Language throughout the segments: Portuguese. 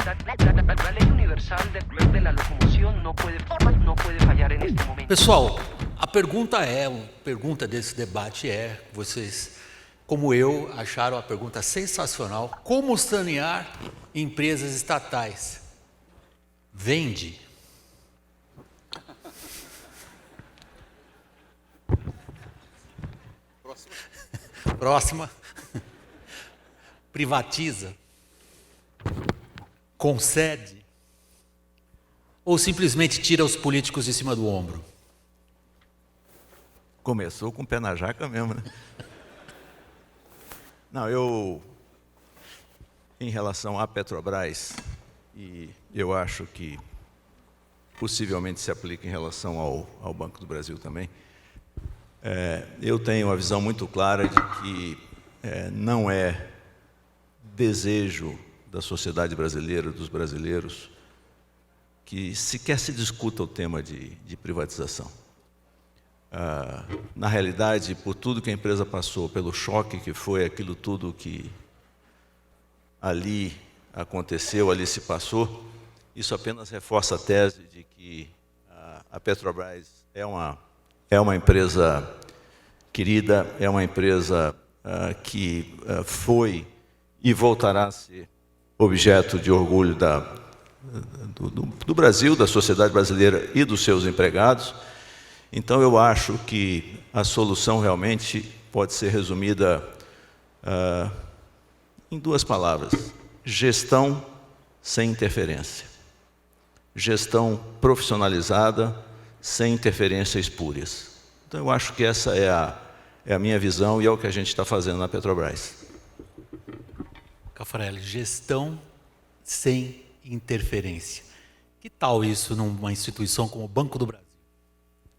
La ley universal de la locomoción no puede fallar en este momento. Pessoal, a pergunta desse debate vocês, como eu, acharam a pergunta sensacional: como sanear empresas estatais? Vende. Próxima. Privatiza. Concede. Ou simplesmente tira os políticos de cima do ombro? Começou com o pé na jaca mesmo, né? Não, em relação à Petrobras, e eu acho que possivelmente se aplica em relação ao Banco do Brasil também, eu tenho uma visão muito clara de que não é desejo da sociedade brasileira, dos brasileiros, que sequer se discuta o tema de privatização. Na realidade, por tudo que a empresa passou, pelo choque que foi aquilo tudo que ali aconteceu, ali se passou, isso apenas reforça a tese de que a Petrobras é uma empresa querida, é uma empresa que foi e voltará a ser objeto de orgulho do Brasil, da sociedade brasileira e dos seus empregados. Então, eu acho que a solução realmente pode ser resumida em duas palavras: gestão sem interferência. Gestão profissionalizada, sem interferências espúrias. Então, eu acho que essa é a minha visão e é o que a gente está fazendo na Petrobras. Caffarelli, gestão sem interferência. Que tal isso numa instituição como o Banco do Brasil?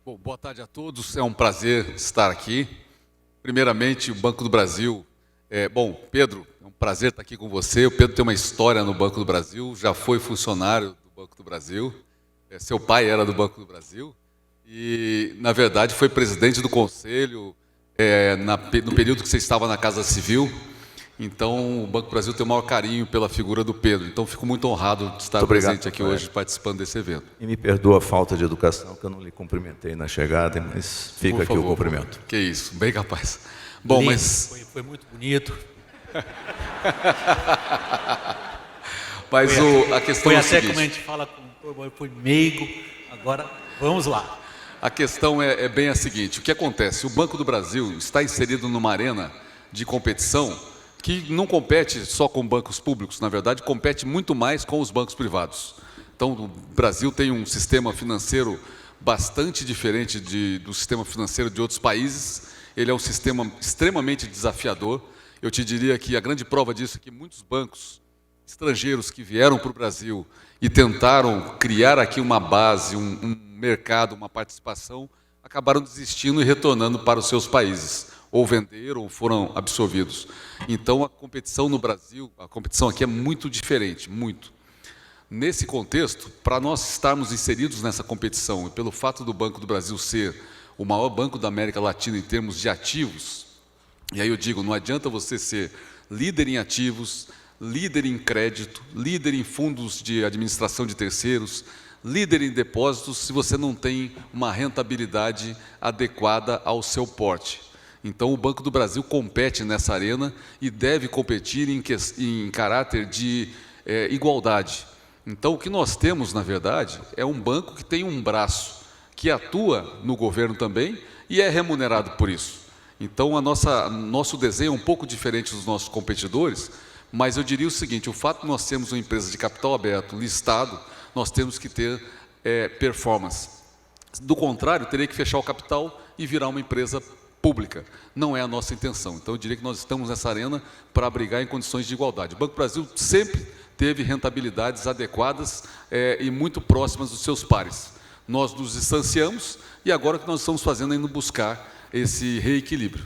Bom, boa tarde a todos, é um prazer estar aqui. Primeiramente, o Banco do Brasil. Pedro, é um prazer estar aqui com você. O Pedro tem uma história no Banco do Brasil, já foi funcionário do Banco do Brasil. Seu pai era do Banco do Brasil e, na verdade, foi presidente do conselho no período que você estava na Casa Civil. Então, o Banco do Brasil tem o maior carinho pela figura do Pedro. Então, fico muito honrado de estar presente aqui hoje, participando desse evento. E me perdoa a falta de educação, que eu não lhe cumprimentei na chegada, mas fica aqui o cumprimento. Que isso, bem capaz. Bom, lindo, mas... Foi muito bonito. Mas a questão foi é a até seguinte. como a gente fala, foi meigo. Agora, vamos lá. A questão é bem a seguinte: o que acontece? O Banco do Brasil está inserido numa arena de competição que não compete só com bancos públicos, na verdade, compete muito mais com os bancos privados. Então, o Brasil tem um sistema financeiro bastante diferente do sistema financeiro de outros países. Ele é um sistema extremamente desafiador. Eu te diria que a grande prova disso é que muitos bancos estrangeiros que vieram para o Brasil e tentaram criar aqui uma base, um mercado, uma participação, acabaram desistindo e retornando para os seus países, ou venderam ou foram absorvidos. Então, a competição no Brasil, a competição aqui é muito diferente, muito. Nesse contexto, para nós estarmos inseridos nessa competição, e pelo fato do Banco do Brasil ser o maior banco da América Latina em termos de ativos, e aí eu digo, não adianta você ser líder em ativos, líder em crédito, líder em fundos de administração de terceiros, líder em depósitos, se você não tem uma rentabilidade adequada ao seu porte. Então, o Banco do Brasil compete nessa arena e deve competir em caráter de igualdade. Então, o que nós temos, na verdade, é um banco que tem um braço que atua no governo também e é remunerado por isso. Então, nosso desenho é um pouco diferente dos nossos competidores, mas eu diria o seguinte: o fato de nós termos uma empresa de capital aberto, listado, nós temos que ter performance. Do contrário, teria que fechar o capital e virar uma empresa pública. Não é a nossa intenção. Então, eu diria que nós estamos nessa arena para brigar em condições de igualdade. O Banco do Brasil sempre teve rentabilidades adequadas e muito próximas dos seus pares. Nós nos distanciamos e agora o que nós estamos fazendo é indo buscar esse reequilíbrio.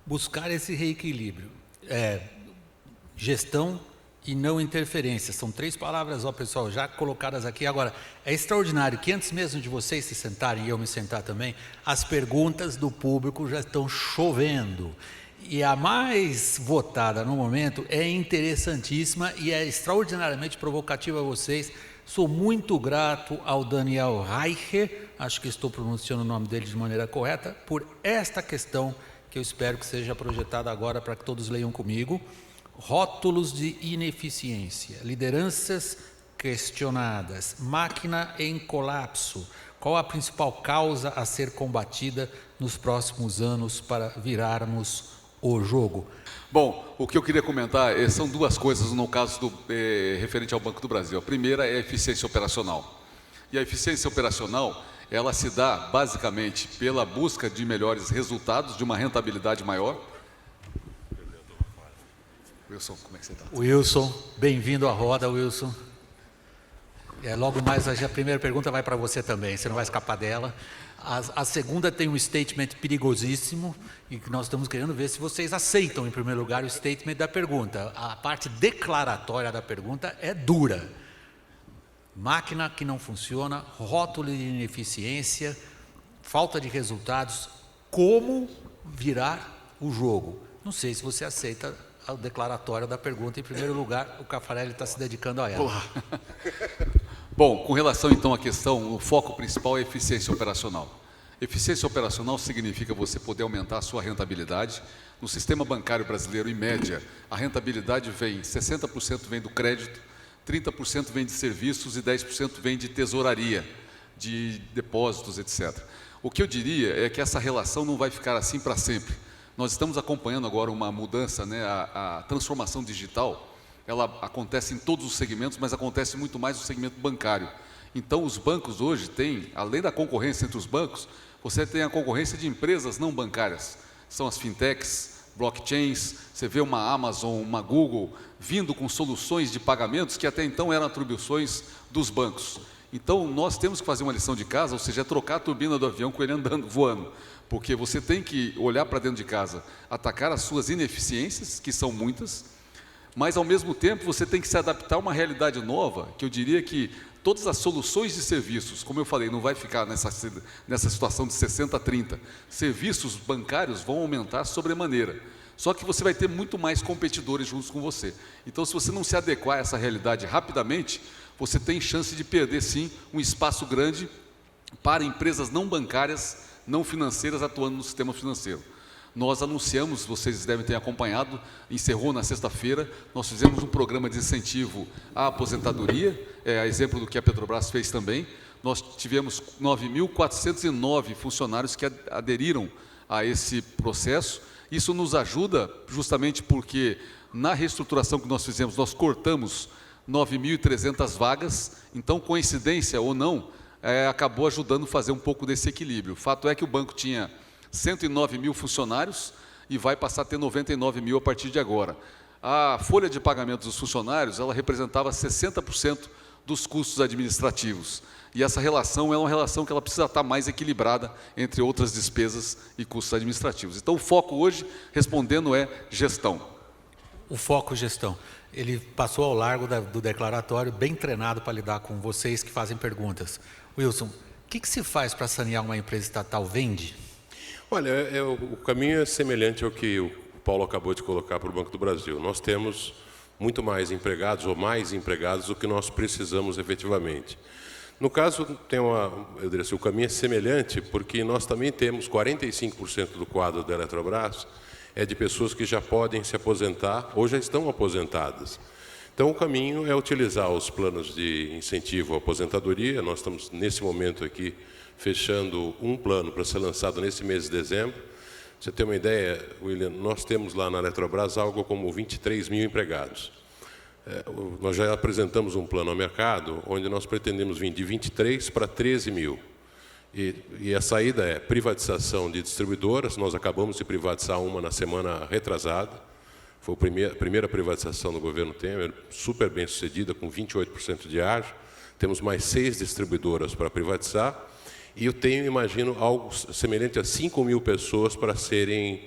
Buscar esse reequilíbrio. Gestão e não interferência. São 3 palavras, pessoal, já colocadas aqui. Agora, é extraordinário que antes mesmo de vocês se sentarem e eu me sentar também, as perguntas do público já estão chovendo. E a mais votada no momento é interessantíssima e é extraordinariamente provocativa a vocês. Sou muito grato ao Daniel Reicher, acho que estou pronunciando o nome dele de maneira correta, por esta questão que eu espero que seja projetada agora para que todos leiam comigo. Rótulos de ineficiência, lideranças questionadas, máquina em colapso. Qual a principal causa a ser combatida nos próximos anos para virarmos o jogo? Bom, o que eu queria comentar são duas coisas no caso referente ao Banco do Brasil. A primeira é a eficiência operacional. E a eficiência operacional, ela se dá basicamente pela busca de melhores resultados, de uma rentabilidade maior. Wilson, como é que você está? Wilson, bem-vindo à roda, Wilson. Logo mais, a primeira pergunta vai para você também, você não vai escapar dela. A segunda tem um statement perigosíssimo e que nós estamos querendo ver se vocês aceitam, em primeiro lugar, o statement da pergunta. A parte declaratória da pergunta é dura. Máquina que não funciona, rótulo de ineficiência, falta de resultados, como virar o jogo? Não sei se você aceita o declaratório da pergunta. Em primeiro lugar, o Caffarelli está se dedicando a ela. Olá. Bom, com relação então à questão, o foco principal é a eficiência operacional. Eficiência operacional significa você poder aumentar a sua rentabilidade. No sistema bancário brasileiro, em média, a rentabilidade vem, 60% vem do crédito, 30% vem de serviços e 10% vem de tesouraria, de depósitos, etc. O que eu diria é que essa relação não vai ficar assim para sempre. Nós estamos acompanhando agora uma mudança, né, a transformação digital. Ela acontece em todos os segmentos, mas acontece muito mais no segmento bancário. Então, os bancos hoje têm, além da concorrência entre os bancos, você tem a concorrência de empresas não bancárias. São as fintechs, blockchains, você vê uma Amazon, uma Google, vindo com soluções de pagamentos que até então eram atribuições dos bancos. Então, nós temos que fazer uma lição de casa, ou seja, trocar a turbina do avião com ele andando, voando. Porque você tem que olhar para dentro de casa, atacar as suas ineficiências, que são muitas, mas, ao mesmo tempo, você tem que se adaptar a uma realidade nova, que eu diria que todas as soluções de serviços, como eu falei, não vai ficar nessa situação de 60-30. Serviços bancários vão aumentar sobremaneira. Só que você vai ter muito mais competidores juntos com você. Então, se você não se adequar a essa realidade rapidamente, você tem chance de perder, sim, um espaço grande para empresas não bancárias, não financeiras, atuando no sistema financeiro. Nós anunciamos, vocês devem ter acompanhado, encerrou na sexta-feira, nós fizemos um programa de incentivo à aposentadoria, a exemplo do que a Petrobras fez também. Nós tivemos 9.409 funcionários que aderiram a esse processo. Isso nos ajuda justamente porque, na reestruturação que nós fizemos, nós cortamos 9.300 vagas, então, coincidência ou não, acabou ajudando a fazer um pouco desse equilíbrio. O fato é que o banco tinha 109 mil funcionários e vai passar a ter 99 mil a partir de agora. A folha de pagamento dos funcionários, ela representava 60% dos custos administrativos. E essa relação é uma relação que ela precisa estar mais equilibrada entre outras despesas e custos administrativos. Então, o foco hoje, respondendo, é gestão. O foco gestão. Ele passou ao largo do declaratório, bem treinado para lidar com vocês que fazem perguntas. Wilson, o que se faz para sanear uma empresa estatal vende? Olha, o caminho é semelhante ao que o Paulo acabou de colocar para o Banco do Brasil. Nós temos muito mais empregados ou mais empregados do que nós precisamos efetivamente. No caso, eu diria assim, o caminho é semelhante porque nós também temos 45% do quadro da Eletrobras de pessoas que já podem se aposentar ou já estão aposentadas. Então, o caminho é utilizar os planos de incentivo à aposentadoria. Nós estamos, nesse momento aqui, fechando um plano para ser lançado nesse mês de dezembro. Pra você ter uma ideia, William, nós temos lá na Eletrobras algo como 23 mil empregados. Nós já apresentamos um plano ao mercado, onde nós pretendemos vir de 23 para 13 mil. E a saída é privatização de distribuidoras. Nós acabamos de privatizar uma na semana retrasada. Foi a primeira privatização do governo Temer, super bem sucedida, com 28% de ágio. Temos mais 6 distribuidoras para privatizar. E eu imagino, algo semelhante a 5 mil pessoas para saírem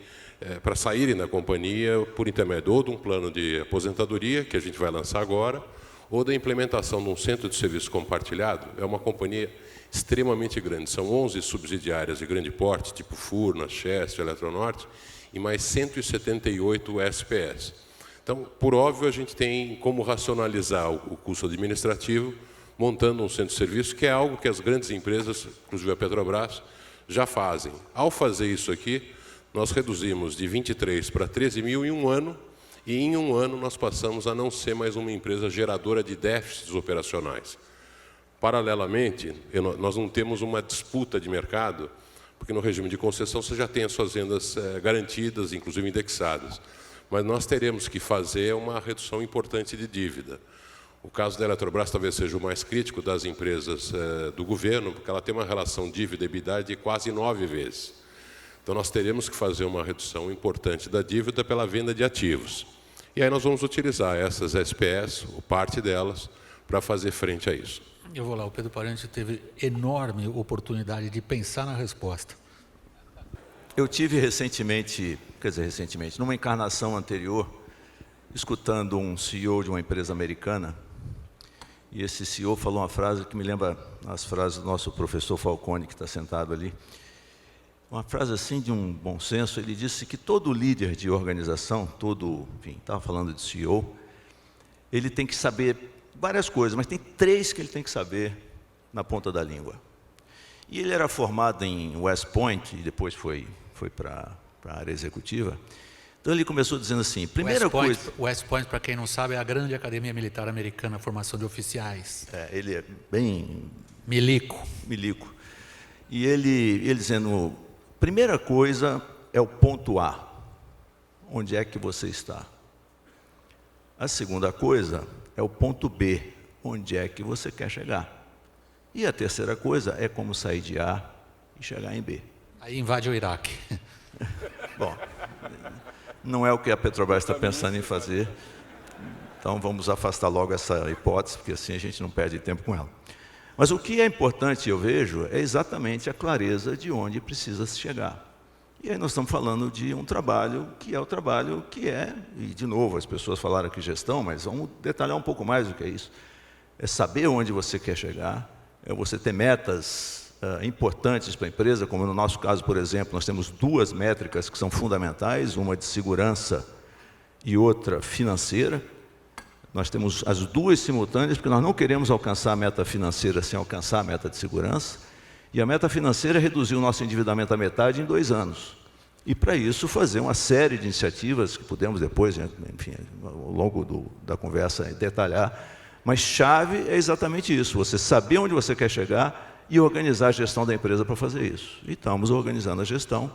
da companhia por intermédio ou de um plano de aposentadoria, que a gente vai lançar agora, ou da implementação de um centro de serviço compartilhado. É uma companhia extremamente grande. São 11 subsidiárias de grande porte, tipo Furnas, Chesf, Eletronorte, e mais 178 SPS. Então, por óbvio, a gente tem como racionalizar o custo administrativo, montando um centro de serviço, que é algo que as grandes empresas, inclusive a Petrobras, já fazem. Ao fazer isso aqui, nós reduzimos de 23 para 13 mil em um ano, e em um ano nós passamos a não ser mais uma empresa geradora de déficits operacionais. Paralelamente, nós não temos uma disputa de mercado, porque no regime de concessão você já tem as suas vendas garantidas, inclusive indexadas. Mas nós teremos que fazer uma redução importante de dívida. O caso da Eletrobras talvez seja o mais crítico das empresas do governo, porque ela tem uma relação dívida-EBITDA de quase 9 vezes. Então, nós teremos que fazer uma redução importante da dívida pela venda de ativos. E aí nós vamos utilizar essas SPS, ou parte delas, para fazer frente a isso. Eu vou lá, o Pedro Parente teve enorme oportunidade de pensar na resposta. Eu tive recentemente, numa encarnação anterior, escutando um CEO de uma empresa americana, e esse CEO falou uma frase que me lembra as frases do nosso professor Falcone, que está sentado ali. Uma frase assim de um bom senso. Ele disse que todo líder de organização, estava falando de CEO, ele tem que saber várias coisas, mas tem 3 que ele tem que saber na ponta da língua. E ele era formado em West Point, e depois foi para a área executiva. Então ele começou dizendo assim, West Point, para quem não sabe, é a grande academia militar americana, formação de oficiais. Ele é bem... Milico. E ele dizendo, primeira coisa é o ponto A. Onde é que você está? A segunda coisa é o ponto B. Onde é que você quer chegar? E a terceira coisa é como sair de A e chegar em B. Aí invade o Iraque. Bom, não é o que a Petrobras está pensando em fazer, então vamos afastar logo essa hipótese, porque assim a gente não perde tempo com ela. Mas o que é importante, eu vejo, é exatamente a clareza de onde precisa se chegar. E aí nós estamos falando de um trabalho que é o trabalho que é, e de novo, as pessoas falaram aqui gestão, mas vamos detalhar um pouco mais do que é isso. É saber onde você quer chegar, é você ter metas importantes para a empresa, como no nosso caso, por exemplo, nós temos 2 métricas que são fundamentais, uma de segurança e outra financeira. Nós temos as 2 simultâneas, porque nós não queremos alcançar a meta financeira sem alcançar a meta de segurança. E a meta financeira é reduzir o nosso endividamento à metade em 2 anos. E para isso fazer uma série de iniciativas que podemos depois, enfim, ao longo da conversa, detalhar. Mas chave é exatamente isso, você saber onde você quer chegar e organizar a gestão da empresa para fazer isso. E estamos organizando a gestão,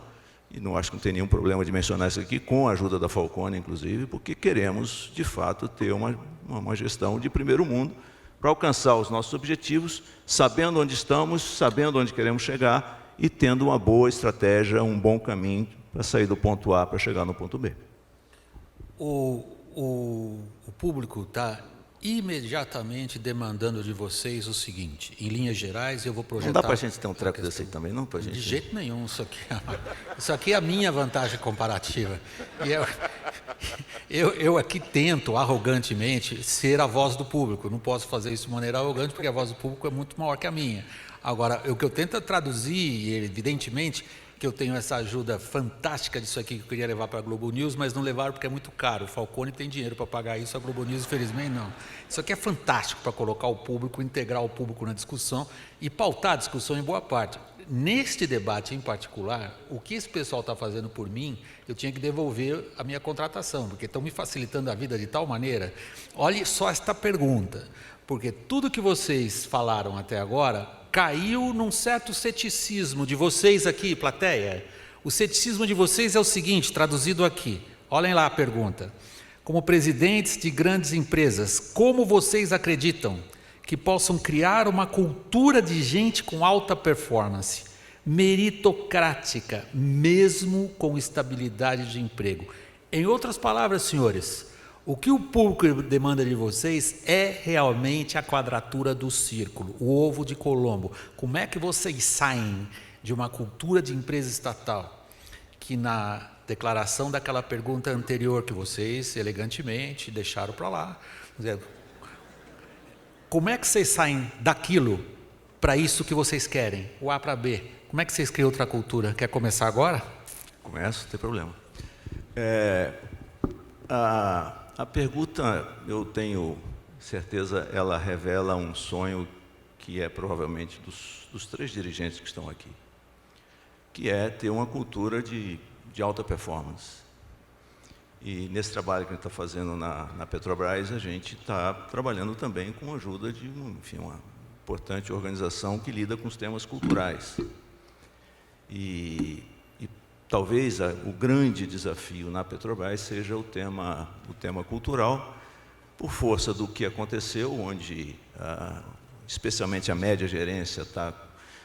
e não acho que não tem nenhum problema de mencionar isso aqui, com a ajuda da Falcone, inclusive, porque queremos, de fato, ter uma gestão de primeiro mundo para alcançar os nossos objetivos, sabendo onde estamos, sabendo onde queremos chegar e tendo uma boa estratégia, um bom caminho para sair do ponto A para chegar no ponto B. O público está imediatamente demandando de vocês o seguinte, em linhas gerais, eu vou projetar... Não dá para a gente ter um treco desse aí também, não? Pra gente... De jeito nenhum, isso aqui é a minha vantagem comparativa. E eu aqui tento, arrogantemente, ser a voz do público. Não posso fazer isso de maneira arrogante, porque a voz do público é muito maior que a minha. Agora, o que eu tento é traduzir, e evidentemente, que eu tenho essa ajuda fantástica disso aqui que eu queria levar para a Globo News, mas não levaram porque é muito caro. O Falcone tem dinheiro para pagar isso, a Globo News, infelizmente, não. Isso aqui é fantástico para colocar o público, integrar o público na discussão e pautar a discussão em boa parte. Neste debate em particular, o que esse pessoal está fazendo por mim, eu tinha que devolver a minha contratação, porque estão me facilitando a vida de tal maneira. Olhe só esta pergunta, porque tudo que vocês falaram até agora caiu num certo ceticismo de vocês aqui, plateia. O ceticismo de vocês é o seguinte, traduzido aqui. Olhem lá a pergunta. Como presidentes de grandes empresas, como vocês acreditam que possam criar uma cultura de gente com alta performance, meritocrática, mesmo com estabilidade de emprego? Em outras palavras, senhores, o que o público demanda de vocês é realmente a quadratura do círculo, o ovo de Colombo. Como é que vocês saem de uma cultura de empresa estatal, que na declaração daquela pergunta anterior que vocês elegantemente deixaram para lá, como é que vocês saem daquilo para isso que vocês querem, o A para B? Como é que vocês criam outra cultura? Quer começar agora? Começo, não tem problema. A pergunta, eu tenho certeza, ela revela um sonho que é provavelmente dos 3 dirigentes que estão aqui, que é ter uma cultura de alta performance. E nesse trabalho que a gente está fazendo na Petrobras, a gente está trabalhando também com a ajuda de uma importante organização que lida com os temas culturais. E talvez o grande desafio na Petrobras seja o tema cultural, por força do que aconteceu, onde especialmente a média gerência está...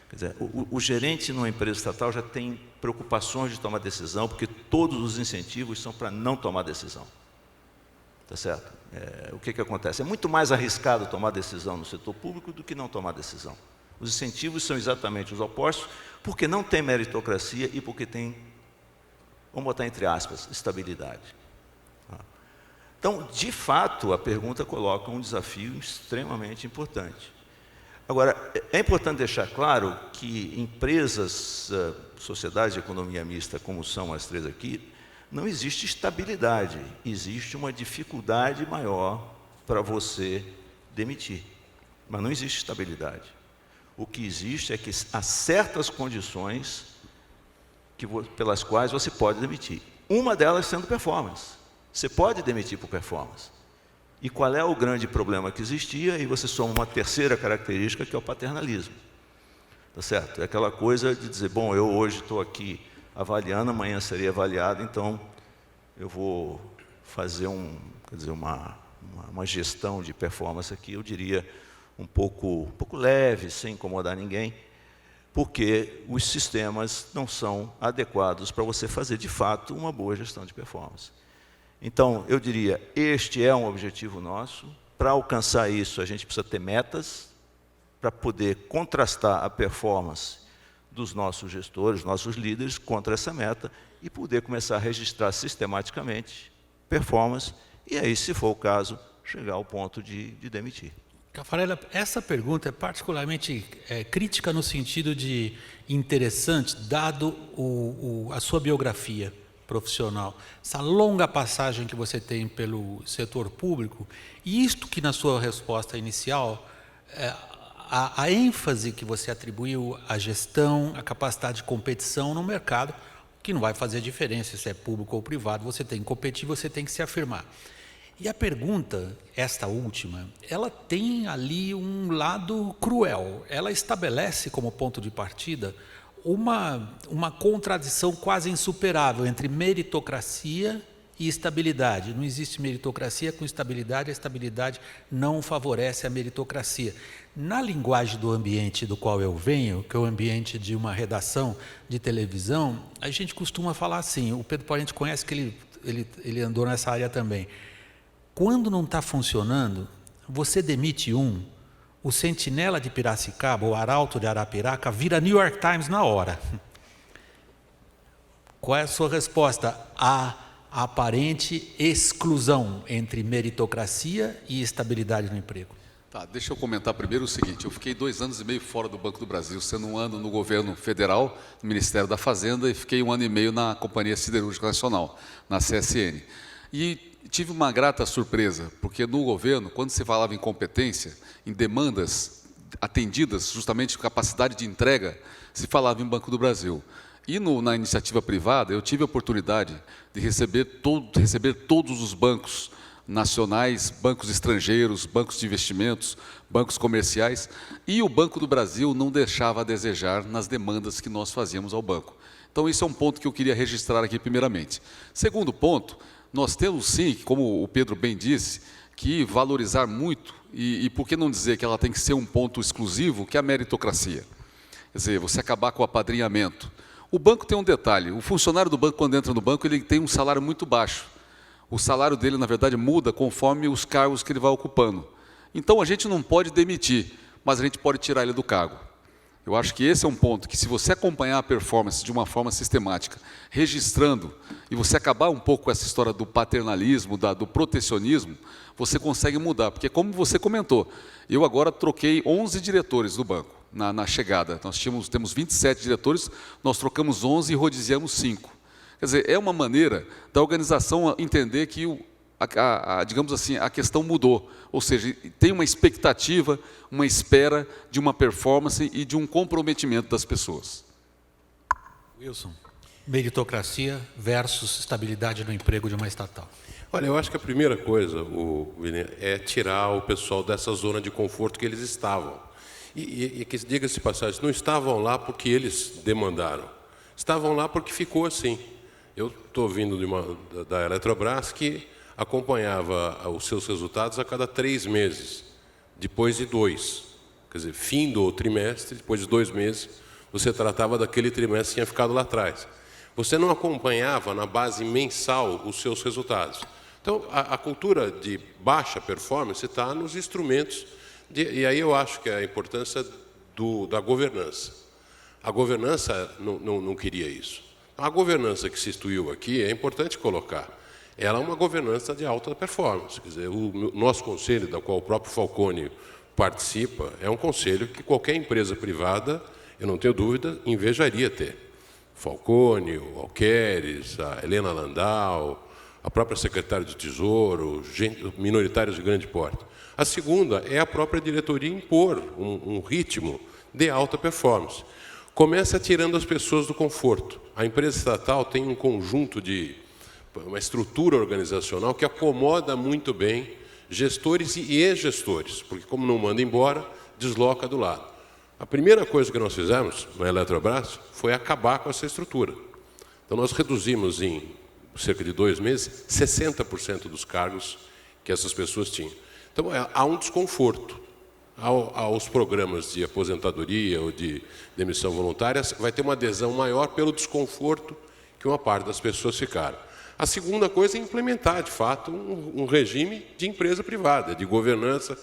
Quer dizer, o gerente numa empresa estatal já tem preocupações de tomar decisão, porque todos os incentivos são para não tomar decisão. Tá certo? O que acontece? É muito mais arriscado tomar decisão no setor público do que não tomar decisão. Os incentivos são exatamente os opostos, porque não tem meritocracia e porque tem, vamos botar entre aspas, estabilidade. Então, de fato, a pergunta coloca um desafio extremamente importante. Agora, é importante deixar claro que empresas, sociedades de economia mista, como são as 3 aqui, não existe estabilidade, existe uma dificuldade maior para você demitir, mas não existe estabilidade. O que existe é que há certas condições pelas quais você pode demitir. Uma delas sendo performance. Você pode demitir por performance. E qual é o grande problema que existia? E você soma uma terceira característica, que é o paternalismo. Tá certo? É aquela coisa de dizer, bom, eu hoje estou aqui avaliando, amanhã serei avaliado, então eu vou fazer uma gestão de performance aqui, eu diria, um pouco leve, sem incomodar ninguém, porque os sistemas não são adequados para você fazer, de fato, uma boa gestão de performance. Então, eu diria, este é um objetivo nosso. Para alcançar isso, a gente precisa ter metas para poder contrastar a performance dos nossos gestores, nossos líderes, contra essa meta e poder começar a registrar sistematicamente performance e aí, se for o caso, chegar ao ponto de demitir. Caffarella, essa pergunta é particularmente crítica no sentido de interessante, dado a sua biografia profissional, essa longa passagem que você tem pelo setor público, e isto que na sua resposta inicial, a ênfase que você atribuiu à gestão, à capacidade de competição no mercado, que não vai fazer diferença se é público ou privado, você tem que competir, você tem que se afirmar. E a pergunta, esta última, ela tem ali um lado cruel, ela estabelece como ponto de partida uma contradição quase insuperável entre meritocracia e estabilidade. Não existe meritocracia com estabilidade, a estabilidade não favorece a meritocracia. Na linguagem do ambiente do qual eu venho, que é o ambiente de uma redação de televisão, a gente costuma falar assim, o Pedro Parente conhece que ele andou nessa área também. Quando não está funcionando, você demite o Sentinela de Piracicaba, o Arauto de Arapiraca, vira New York Times na hora. Qual é a sua resposta à aparente exclusão entre meritocracia e estabilidade no emprego? Tá, deixa eu comentar primeiro o seguinte, eu fiquei 2 anos e meio fora do Banco do Brasil, sendo 1 ano no governo federal, no Ministério da Fazenda, e fiquei 1 ano e meio na Companhia Siderúrgica Nacional, na CSN. E tive uma grata surpresa, porque no governo, quando se falava em competência, em demandas atendidas, justamente capacidade de entrega, se falava em Banco do Brasil. E na iniciativa privada, eu tive a oportunidade de receber todos os bancos nacionais, bancos estrangeiros, bancos de investimentos, bancos comerciais, e o Banco do Brasil não deixava a desejar nas demandas que nós fazíamos ao banco. Então, isso é um ponto que eu queria registrar aqui primeiramente. Segundo ponto, nós temos sim, como o Pedro bem disse, que valorizar muito, e por que não dizer que ela tem que ser um ponto exclusivo, que é a meritocracia. Quer dizer, você acabar com o apadrinhamento. O banco tem um detalhe, o funcionário do banco, quando entra no banco, ele tem um salário muito baixo. O salário dele, na verdade, muda conforme os cargos que ele vai ocupando. Então, a gente não pode demitir, mas a gente pode tirar ele do cargo. Eu acho que esse é um ponto que, se você acompanhar a performance de uma forma sistemática, registrando, e você acabar um pouco com essa história do paternalismo, do protecionismo, você consegue mudar. Porque, como você comentou, eu agora troquei 11 diretores do banco na chegada. Nós temos 27 diretores, nós trocamos 11 e rodiziamos 5. Quer dizer, é uma maneira da organização entender que, digamos assim, a questão mudou. Ou seja, tem uma expectativa, uma espera de uma performance e de um comprometimento das pessoas. Wilson, meritocracia versus estabilidade no emprego de uma estatal. Olha, eu acho que a primeira coisa, Vini, é tirar o pessoal dessa zona de conforto que eles estavam. E que, diga-se de passagem, não estavam lá porque eles demandaram. Estavam lá porque ficou assim. Eu estou vindo da Eletrobras, que acompanhava os seus resultados a cada 3 meses, depois de 2. Quer dizer, fim do trimestre, depois de 2 meses, você tratava daquele trimestre que tinha ficado lá atrás. Você não acompanhava na base mensal os seus resultados. Então, a cultura de baixa performance está nos instrumentos, e aí eu acho que é a importância da governança. A governança não queria isso. A governança que se instituiu aqui, é importante colocar, ela é uma governança de alta performance. Quer dizer, o nosso conselho, da qual o próprio Falcone participa, é um conselho que qualquer empresa privada, eu não tenho dúvida, invejaria ter. Falcone, o Alqueres, a Helena Landau, a própria secretária do Tesouro, minoritários de grande porte. A segunda é a própria diretoria impor um ritmo de alta performance. Começa tirando as pessoas do conforto. A empresa estatal tem um conjunto uma estrutura organizacional que acomoda muito bem gestores e ex-gestores, porque como não manda embora, desloca do lado. A primeira coisa que nós fizemos na Eletrobras foi acabar com essa estrutura. Então nós reduzimos em cerca de 2 meses 60% dos cargos que essas pessoas tinham. Então há um desconforto. Aos programas de aposentadoria ou de demissão voluntária, vai ter uma adesão maior pelo desconforto que uma parte das pessoas ficaram. A segunda coisa é implementar, de fato, um regime de empresa privada, de governança,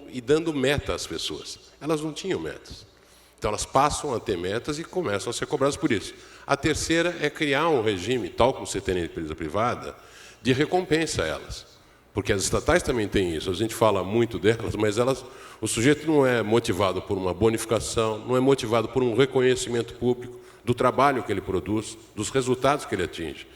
e dando meta às pessoas. Elas não tinham metas. Então, elas passam a ter metas e começam a ser cobradas por isso. A terceira é criar um regime, tal como você tem na empresa privada, de recompensa a elas. Porque as estatais também têm isso. A gente fala muito delas, mas o sujeito não é motivado por uma bonificação, não é motivado por um reconhecimento público do trabalho que ele produz, dos resultados que ele atinge.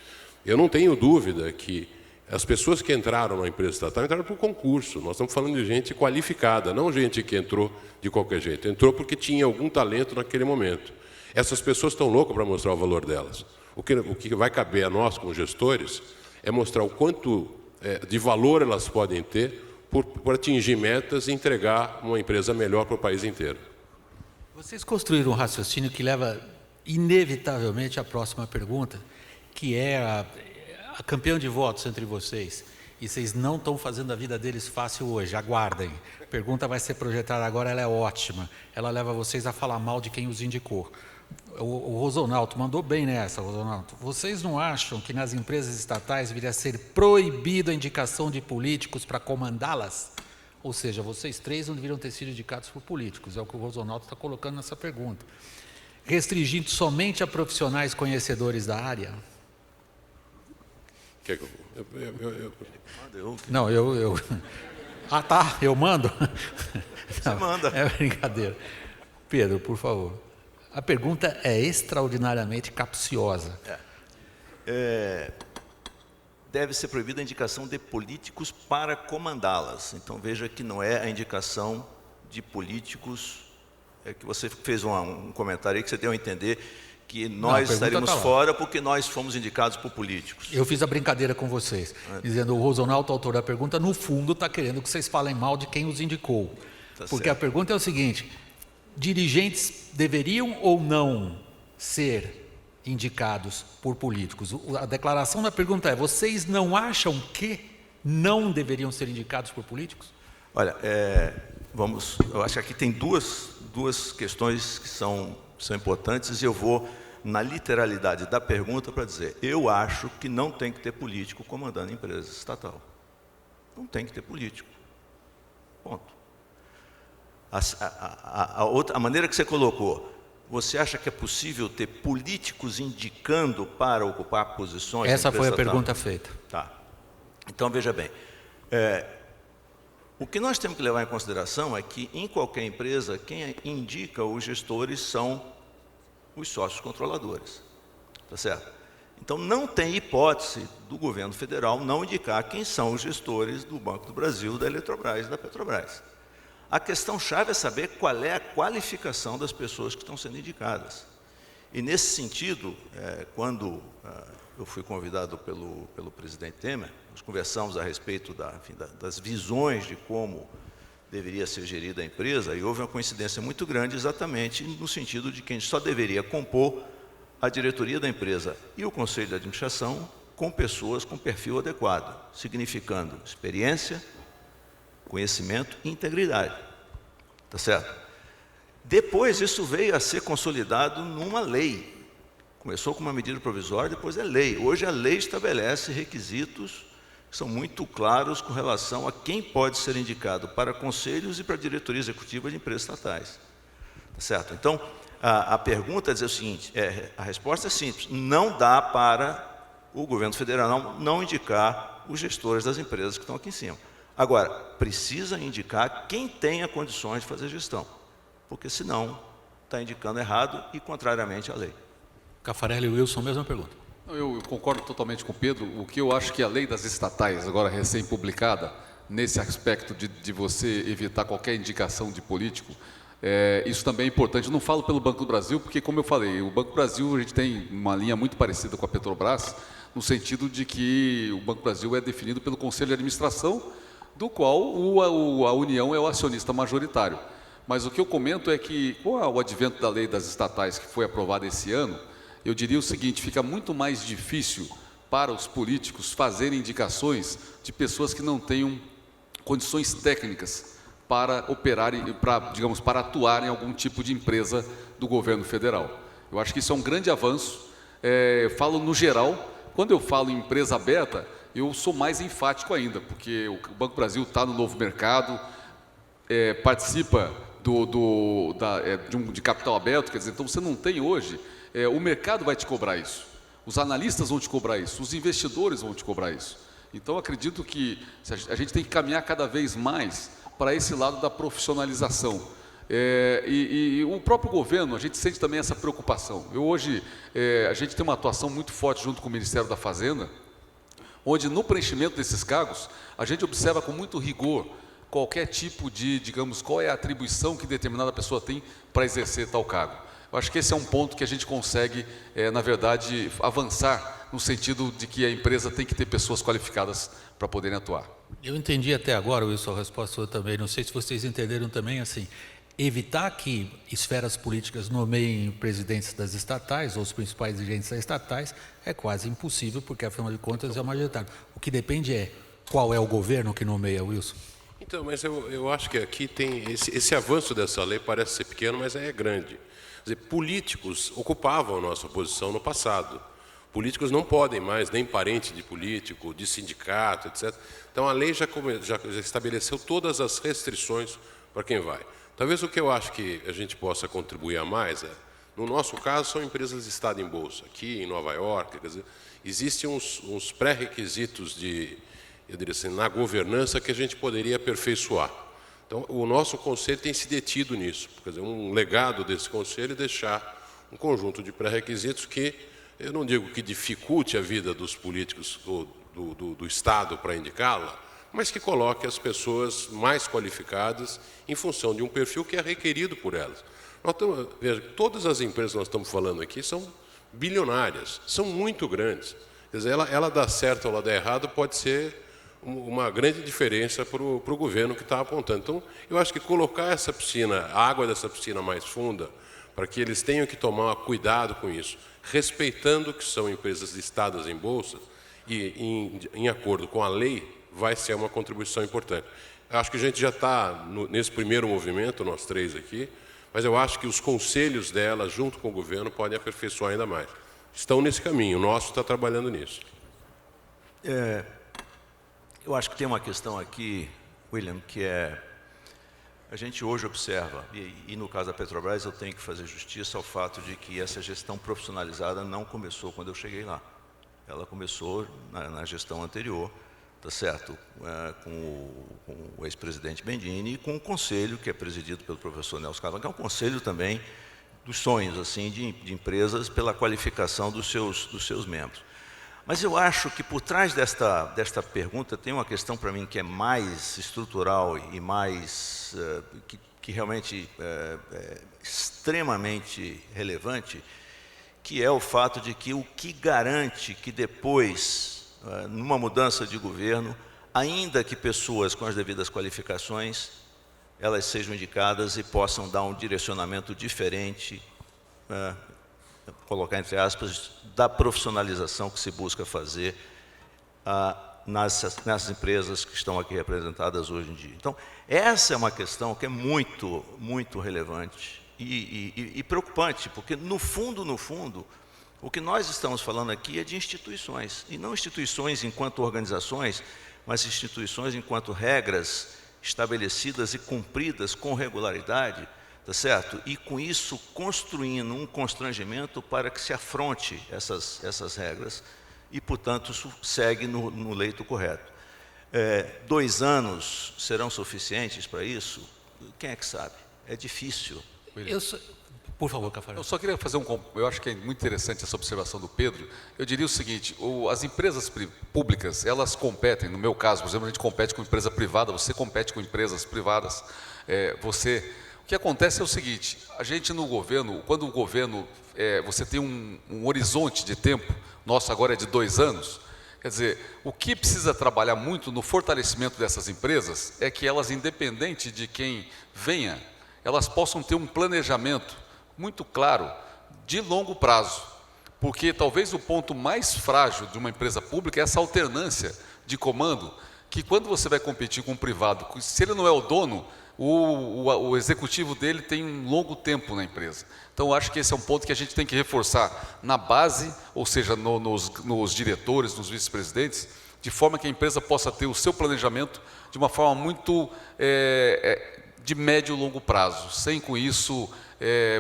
Eu não tenho dúvida que as pessoas que entraram na empresa estatal entraram por concurso. Nós estamos falando de gente qualificada, não gente que entrou de qualquer jeito. Entrou porque tinha algum talento naquele momento. Essas pessoas estão loucas para mostrar o valor delas. O que vai caber a nós, como gestores, é mostrar o quanto de valor elas podem ter por atingir metas e entregar uma empresa melhor para o país inteiro. Vocês construíram um raciocínio que leva inevitavelmente à próxima pergunta, que é a campeã de votos entre vocês. E vocês não estão fazendo a vida deles fácil hoje, aguardem. A pergunta vai ser projetada agora, ela é ótima. Ela leva vocês a falar mal de quem os indicou. O Rosonaldo mandou bem nessa, Rosonaldo. Vocês não acham que nas empresas estatais viria a ser proibido a indicação de políticos para comandá-las? Ou seja, vocês 3 não deveriam ter sido indicados por políticos, é o que o Rosonaldo está colocando nessa pergunta. Restringindo somente a profissionais conhecedores da área? Não, eu... Ah, tá, eu mando? Você Não, manda. É brincadeira. Pedro, por favor. A pergunta é extraordinariamente capciosa. Deve ser proibida a indicação de políticos para comandá-las. Então, veja que não é a indicação de políticos, que você fez um comentário aí que você deu a entender que nós estaríamos fora porque nós fomos indicados por políticos. Eu fiz a brincadeira com vocês, dizendo o Rosonaldo, autor da pergunta, no fundo está querendo que vocês falem mal de quem os indicou. Tá porque certo. A pergunta é o seguinte: dirigentes deveriam ou não ser indicados por políticos? A declaração da pergunta é: vocês não acham que não deveriam ser indicados por políticos? Olha, eu acho que aqui tem duas questões que são importantes e eu vou na literalidade da pergunta para dizer: eu acho que não tem que ter político comandando empresa estatal. Não tem que ter político. Ponto. A maneira que você colocou, você acha que é possível ter políticos indicando para ocupar posições? Essa foi a estatal? pergunta feita. Tá. Então, veja bem. O que nós temos que levar em consideração é que, em qualquer empresa, quem indica os gestores são os sócios controladores. Tá certo? Então, não tem hipótese do governo federal não indicar quem são os gestores do Banco do Brasil, da Eletrobras e da Petrobras. A questão-chave é saber qual é a qualificação das pessoas que estão sendo indicadas. E, nesse sentido, quando eu fui convidado pelo presidente Temer, nós conversamos a respeito das visões de como deveria ser gerida a empresa, e houve uma coincidência muito grande exatamente no sentido de que a gente só deveria compor a diretoria da empresa e o conselho de administração com pessoas com perfil adequado, significando experiência, conhecimento e integridade. Tá certo? Depois isso veio a ser consolidado numa lei. Começou com uma medida provisória, depois é lei. Hoje a lei estabelece requisitos que são muito claros com relação a quem pode ser indicado para conselhos e para diretoria executiva de empresas estatais. Tá certo? Então, a pergunta é dizer o seguinte, a resposta é simples, não dá para o governo federal não indicar os gestores das empresas que estão aqui em cima. Agora, precisa indicar quem tenha condições de fazer gestão, porque senão está indicando errado e contrariamente à lei. Caffarelli e Wilson, mesma pergunta. Eu concordo totalmente com o Pedro. O que eu acho que a lei das estatais, agora recém-publicada, nesse aspecto de você evitar qualquer indicação de político, isso também é importante. Eu não falo pelo Banco do Brasil, porque, como eu falei, o Banco do Brasil, a gente tem uma linha muito parecida com a Petrobras, no sentido de que o Banco do Brasil é definido pelo Conselho de Administração, do qual a União é o acionista majoritário. Mas o que eu comento é que, com o advento da lei das estatais, que foi aprovada esse ano, eu diria o seguinte, fica muito mais difícil para os políticos fazerem indicações de pessoas que não tenham condições técnicas para operarem, para atuar em algum tipo de empresa do governo federal. Eu acho que isso é um grande avanço. Falo no geral, quando eu falo em empresa aberta, eu sou mais enfático ainda, porque o Banco do Brasil está no novo mercado, participa de capital aberto, quer dizer, então você não tem hoje, o mercado vai te cobrar isso, os analistas vão te cobrar isso, os investidores vão te cobrar isso. Então, acredito que a gente tem que caminhar cada vez mais para esse lado da profissionalização. E o próprio governo, a gente sente também essa preocupação. Hoje, a gente tem uma atuação muito forte junto com o Ministério da Fazenda, onde no preenchimento desses cargos, a gente observa com muito rigor qualquer tipo de, digamos, qual é a atribuição que determinada pessoa tem para exercer tal cargo. Eu acho que esse é um ponto que a gente consegue, na verdade, avançar no sentido de que a empresa tem que ter pessoas qualificadas para poderem atuar. Eu entendi até agora, Wilson, a resposta sua também. Não sei se vocês entenderam também assim. Evitar que esferas políticas nomeiem presidentes das estatais ou os principais dirigentes das estatais é quase impossível, porque, afinal de contas, é o majoritário. O que depende é qual é o governo que nomeia, Wilson. Então, mas eu acho que aqui tem esse avanço dessa lei parece ser pequeno, mas é grande. Quer dizer, políticos ocupavam a nossa posição no passado. Políticos não podem mais, nem parente de político, de sindicato, etc. Então, a lei já estabeleceu todas as restrições para quem vai. Talvez o que eu acho que a gente possa contribuir a mais no nosso caso, são empresas de Estado em Bolsa, aqui em Nova York. Quer dizer, existem uns pré-requisitos eu diria assim, na governança que a gente poderia aperfeiçoar. Então, o nosso conselho tem se detido nisso. Quer dizer, um legado desse conselho é deixar um conjunto de pré-requisitos que, eu não digo que dificulte a vida dos políticos do Estado para indicá-la, mas que coloque as pessoas mais qualificadas em função de um perfil que é requerido por elas. Veja, todas as empresas que nós estamos falando aqui são bilionárias, são muito grandes. Quer dizer, ela dá certo ou ela dá errado pode ser uma grande diferença para o governo que está apontando. Então, eu acho que colocar essa piscina, a água dessa piscina mais funda, para que eles tenham que tomar cuidado com isso, respeitando que são empresas listadas em bolsa e em acordo com a lei, vai ser uma contribuição importante. Eu acho que a gente já está nesse primeiro movimento, nós três aqui, mas eu acho que os conselhos dela, junto com o governo, podem aperfeiçoar ainda mais. Estão nesse caminho, o nosso está trabalhando nisso. Eu acho que tem uma questão aqui, William, que a gente hoje observa, e no caso da Petrobras eu tenho que fazer justiça ao fato de que essa gestão profissionalizada não começou quando eu cheguei lá. Ela começou na gestão anterior, tá certo? Com o ex-presidente Bendini e com o conselho, que é presidido pelo professor Nelson Cavalcante, que é um conselho também dos sonhos assim de empresas pela qualificação dos seus membros. Mas eu acho que por trás desta pergunta tem uma questão para mim que é mais estrutural e mais que realmente é extremamente relevante, que é o fato de que o que garante que depois, numa mudança de governo, ainda que pessoas com as devidas qualificações, elas sejam indicadas e possam dar um direcionamento diferente, colocar entre aspas, da profissionalização que se busca fazer nessas empresas que estão aqui representadas hoje em dia. Então, essa é uma questão que é muito, muito relevante e preocupante, porque no fundo, o que nós estamos falando aqui é de instituições, e não instituições enquanto organizações, mas instituições enquanto regras estabelecidas e cumpridas com regularidade, tá certo? E com isso construindo um constrangimento para que se afronte essas regras e, portanto, isso segue no leito correto. 2 anos serão suficientes para isso? Quem é que sabe? É difícil. Por favor, Caffarel. Eu só queria fazer eu acho que é muito interessante essa observação do Pedro. Eu diria o seguinte, as empresas públicas, elas competem, no meu caso, por exemplo, a gente compete com empresa privada, você compete com empresas privadas, O que acontece é o seguinte, a gente no governo, quando o governo, você tem um horizonte de tempo, nosso agora é de 2 anos, quer dizer, o que precisa trabalhar muito no fortalecimento dessas empresas é que elas, independente de quem venha, elas possam ter um planejamento muito claro, de longo prazo, porque talvez o ponto mais frágil de uma empresa pública é essa alternância de comando, que quando você vai competir com um privado, se ele não é o dono, o executivo dele tem um longo tempo na empresa. Então, eu acho que esse é um ponto que a gente tem que reforçar na base, ou seja, nos diretores, nos vice-presidentes, de forma que a empresa possa ter o seu planejamento de uma forma muito de médio e longo prazo, sem com isso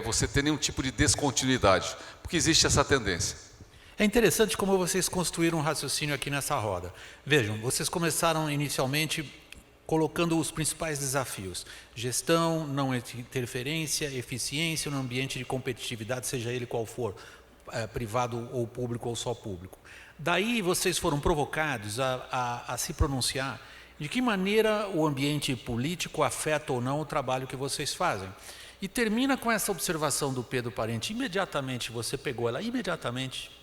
você ter nenhum tipo de descontinuidade, porque existe essa tendência. É interessante como vocês construíram um raciocínio aqui nessa roda. Vejam, vocês começaram inicialmente colocando os principais desafios: gestão, não interferência, eficiência no ambiente de competitividade, seja ele qual for, privado ou público ou só público. Daí vocês foram provocados a se pronunciar de que maneira o ambiente político afeta ou não o trabalho que vocês fazem. E termina com essa observação do Pedro Parente. Imediatamente você pegou ela,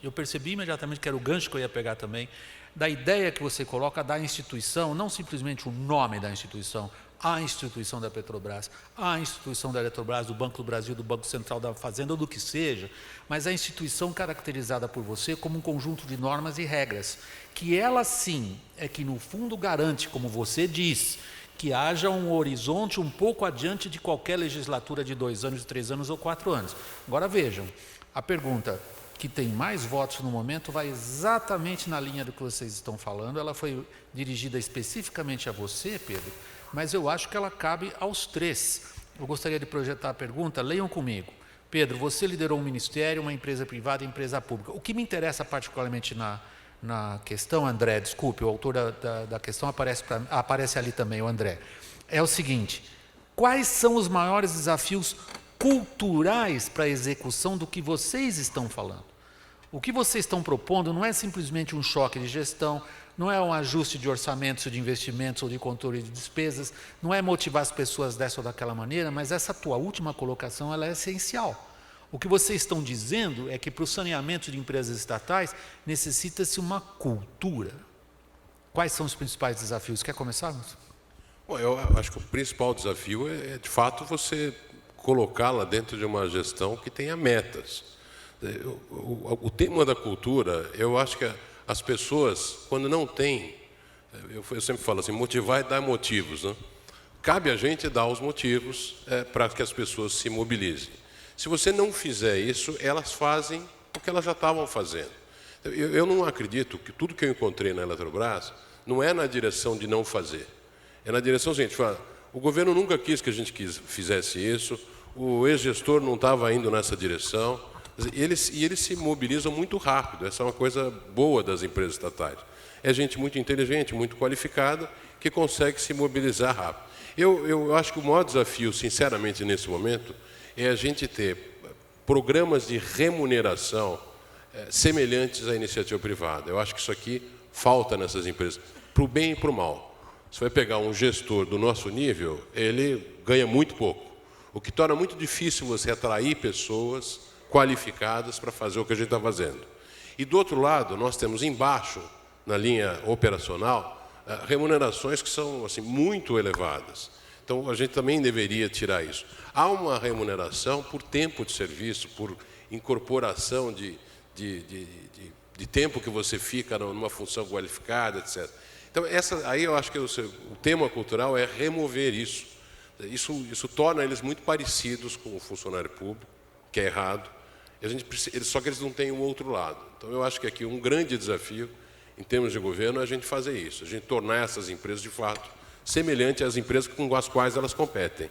eu percebi imediatamente que era o gancho que eu ia pegar também, da ideia que você coloca da instituição, não simplesmente o nome da instituição, a instituição da Petrobras, a instituição da Eletrobras, do Banco do Brasil, do Banco Central da Fazenda, ou do que seja, mas a instituição caracterizada por você como um conjunto de normas e regras, que ela sim é que no fundo garante, como você diz, que haja um horizonte um pouco adiante de qualquer legislatura de 2 anos, 3 anos ou 4 anos. Agora vejam, a pergunta que tem mais votos no momento vai exatamente na linha do que vocês estão falando. Ela foi dirigida especificamente a você, Pedro, mas eu acho que ela cabe aos 3. Eu gostaria de projetar a pergunta, leiam comigo. Pedro, você liderou um ministério, uma empresa privada e uma empresa pública. O que me interessa particularmente na questão, André, desculpe, o autor da questão aparece ali também, o André, é o seguinte: quais são os maiores desafios culturais para a execução do que vocês estão falando? O que vocês estão propondo não é simplesmente um choque de gestão, não é um ajuste de orçamentos, de investimentos ou de controle de despesas, não é motivar as pessoas dessa ou daquela maneira, mas essa tua última colocação ela é essencial. O que vocês estão dizendo é que para o saneamento de empresas estatais necessita-se uma cultura. Quais são os principais desafios? Quer começar? Bom, eu acho que o principal desafio é de fato, você colocá-la dentro de uma gestão que tenha metas. O tema da cultura, eu acho que as pessoas, quando não têm, eu sempre falo assim, motivar é dar motivos, né? Cabe a gente dar os motivos para que as pessoas se mobilizem. Se você não fizer isso, elas fazem o que elas já estavam fazendo. Eu não acredito que tudo que eu encontrei na Eletrobras não é na direção de não fazer. É na direção seguinte, o governo nunca quis que a gente fizesse isso, o ex-gestor não estava indo nessa direção, e eles se mobilizam muito rápido. Essa é uma coisa boa das empresas estatais. É gente muito inteligente, muito qualificada, que consegue se mobilizar rápido. Eu acho que o maior desafio, sinceramente, nesse momento, é a gente ter programas de remuneração semelhantes à iniciativa privada. Eu acho que isso aqui falta nessas empresas, para o bem e para o mal. Você vai pegar um gestor do nosso nível, ele ganha muito pouco, o que torna muito difícil você atrair pessoas qualificadas para fazer o que a gente está fazendo. E do outro lado, nós temos embaixo, na linha operacional, remunerações que são assim, muito elevadas. Então, a gente também deveria tirar isso. Há uma remuneração por tempo de serviço, por incorporação de tempo que você fica numa função qualificada, etc. Então, aí eu acho que o tema cultural é remover isso. Isso torna eles muito parecidos com o funcionário público, que é errado. Só que eles não têm o outro lado. Então, eu acho que aqui um grande desafio, em termos de governo, é a gente fazer isso, a gente tornar essas empresas, de fato, semelhantes às empresas com as quais elas competem.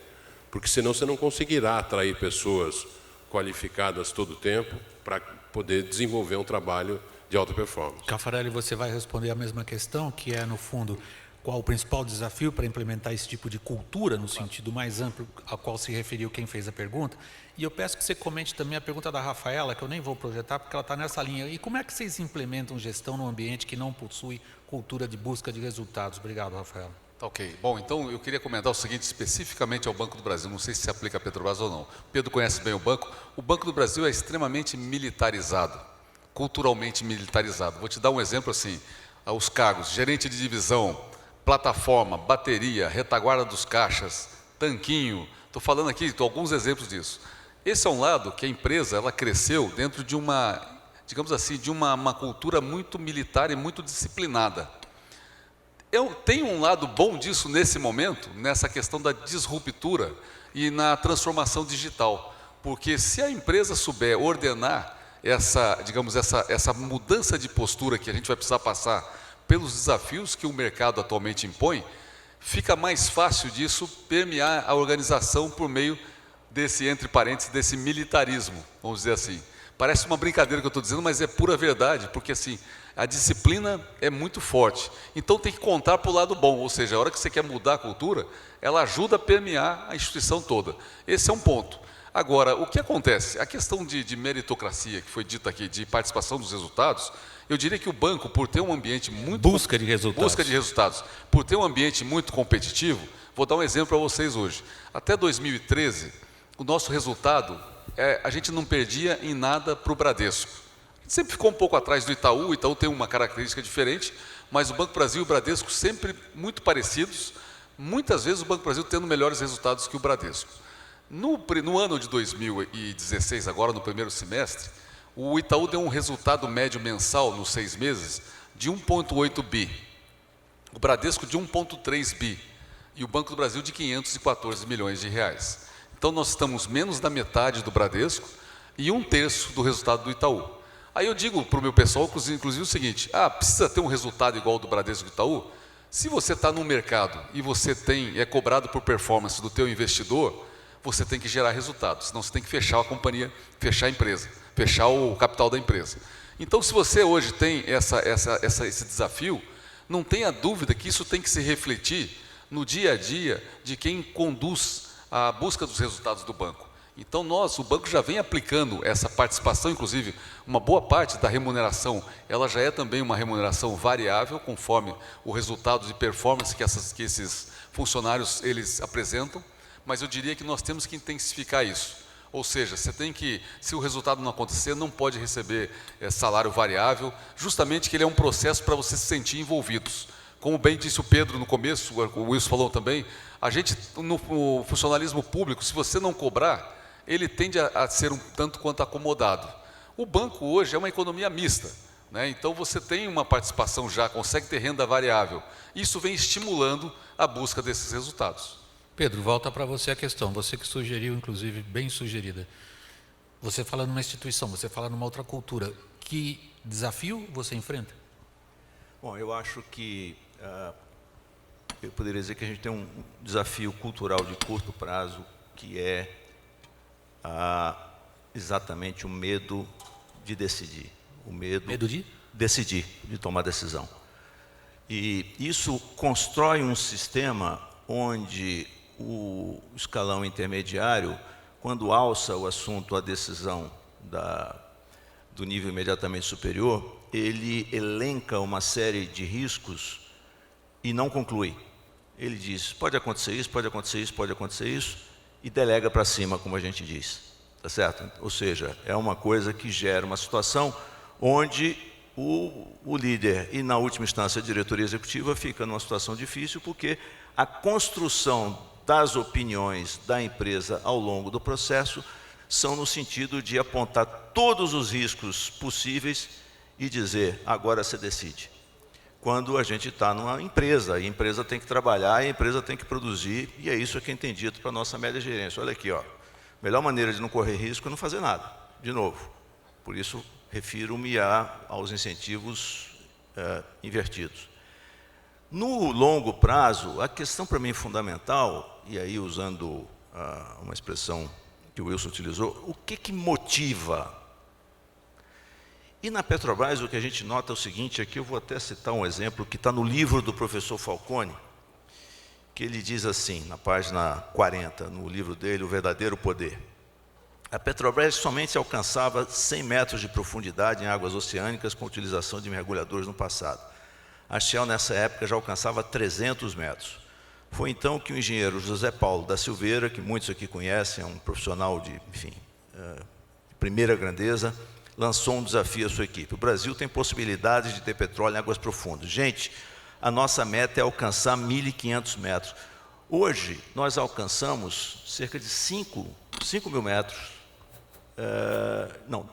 Porque senão você não conseguirá atrair pessoas qualificadas todo o tempo para poder desenvolver um trabalho de alta performance. Caffarelli, você vai responder a mesma questão, que é, no fundo, qual o principal desafio para implementar esse tipo de cultura, no sentido mais amplo ao qual se referiu quem fez a pergunta. E eu peço que você comente também a pergunta da Rafaela, que eu nem vou projetar, porque ela está nessa linha. E como é que vocês implementam gestão num ambiente que não possui cultura de busca de resultados? Obrigado, Rafaela. Tá ok. Bom, então eu queria comentar o seguinte, especificamente ao Banco do Brasil, não sei se aplica a Petrobras ou não. Pedro conhece bem o Banco. O Banco do Brasil é extremamente militarizado, culturalmente militarizado. Vou te dar um exemplo assim, os cargos, gerente de divisão, plataforma, bateria, retaguarda dos caixas, tanquinho, estou falando aqui alguns exemplos disso. Esse é um lado que a empresa ela cresceu dentro de uma, digamos assim, de uma cultura muito militar e muito disciplinada. Tem um lado bom disso nesse momento, nessa questão da disruptura e na transformação digital, porque se a empresa souber ordenar essa mudança de postura que a gente vai precisar passar pelos desafios que o mercado atualmente impõe, fica mais fácil disso permear a organização por meio desse, entre parênteses, desse militarismo, vamos dizer assim. Parece uma brincadeira que eu estou dizendo, mas é pura verdade, porque assim, a disciplina é muito forte. Então tem que contar para o lado bom, ou seja, a hora que você quer mudar a cultura, ela ajuda a permear a instituição toda. Esse é um ponto. Agora, o que acontece? A questão de meritocracia, que foi dita aqui, de participação dos resultados, eu diria que o banco, por ter um ambiente muito... Busca de resultados. Por ter um ambiente muito competitivo, vou dar um exemplo para vocês hoje. Até 2013, o nosso resultado, a gente não perdia em nada para o Bradesco. A gente sempre ficou um pouco atrás do Itaú, o Itaú tem uma característica diferente, mas o Banco do Brasil e o Bradesco sempre muito parecidos, muitas vezes o Banco do Brasil tendo melhores resultados que o Bradesco. No ano de 2016, agora no primeiro semestre, o Itaú deu um resultado médio mensal nos 6 meses de 1,8 bi, o Bradesco de 1,3 bi e o Banco do Brasil de 514 milhões de reais. Então nós estamos menos da metade do Bradesco e 1/3 do resultado do Itaú. Aí eu digo para o meu pessoal, inclusive o seguinte, precisa ter um resultado igual ao do Bradesco e do Itaú? Se você está no mercado e você é cobrado por performance do teu investidor, você tem que gerar resultados, senão você tem que fechar a companhia, fechar a empresa, fechar o capital da empresa. Então, se você hoje tem esse desafio, não tenha dúvida que isso tem que se refletir no dia a dia de quem conduz a busca dos resultados do banco. Então, o banco já vem aplicando essa participação, inclusive, uma boa parte da remuneração, ela já é também uma remuneração variável, conforme o resultado de performance que esses funcionários eles apresentam, mas eu diria que nós temos que intensificar isso. Ou seja, você tem que, se o resultado não acontecer, não pode receber salário variável, justamente que ele é um processo para você se sentir envolvidos. Como bem disse o Pedro no começo, o Wilson falou também, a gente, no funcionalismo público, se você não cobrar, ele tende a ser um tanto quanto acomodado. O banco hoje é uma economia mista, né? Então você tem uma participação já, consegue ter renda variável. Isso vem estimulando a busca desses resultados. Pedro, volta para você a questão, você que sugeriu, inclusive, bem sugerida. Você fala numa instituição, você fala numa outra cultura. Que desafio você enfrenta? Bom, eu acho que eu poderia dizer que a gente tem um desafio cultural de curto prazo, que é exatamente o medo de decidir. O medo de decidir, de tomar decisão. E isso constrói um sistema onde o escalão intermediário quando alça o assunto à decisão do nível imediatamente superior, ele elenca uma série de riscos e não conclui. Ele diz, pode acontecer isso, pode acontecer isso, pode acontecer isso, e delega para cima, como a gente diz. Tá certo? Ou seja, é uma coisa que gera uma situação onde o líder e, na última instância, a diretoria executiva fica numa situação difícil, porque a construção das opiniões da empresa ao longo do processo são no sentido de apontar todos os riscos possíveis e dizer, agora você decide. Quando a gente está numa empresa, a empresa tem que trabalhar, a empresa tem que produzir, e é isso que é entendido para a nossa média gerência. Olha aqui, ó, melhor maneira de não correr risco é não fazer nada, de novo. Por isso, refiro-me aos incentivos invertidos. No longo prazo, a questão para mim fundamental, e aí usando uma expressão que o Wilson utilizou, o que motiva? E na Petrobras o que a gente nota é o seguinte, aqui eu vou até citar um exemplo que está no livro do professor Falcone, que ele diz assim, na página 40, no livro dele, O Verdadeiro Poder. A Petrobras somente alcançava 100 metros de profundidade em águas oceânicas com a utilização de mergulhadores no passado. A Shell, nessa época, já alcançava 300 metros. Foi então que o engenheiro José Paulo da Silveira, que muitos aqui conhecem, é um profissional de primeira grandeza, lançou um desafio à sua equipe. O Brasil tem possibilidades de ter petróleo em águas profundas. Gente, a nossa meta é alcançar 1.500 metros. Hoje, nós alcançamos cerca de 5 mil metros,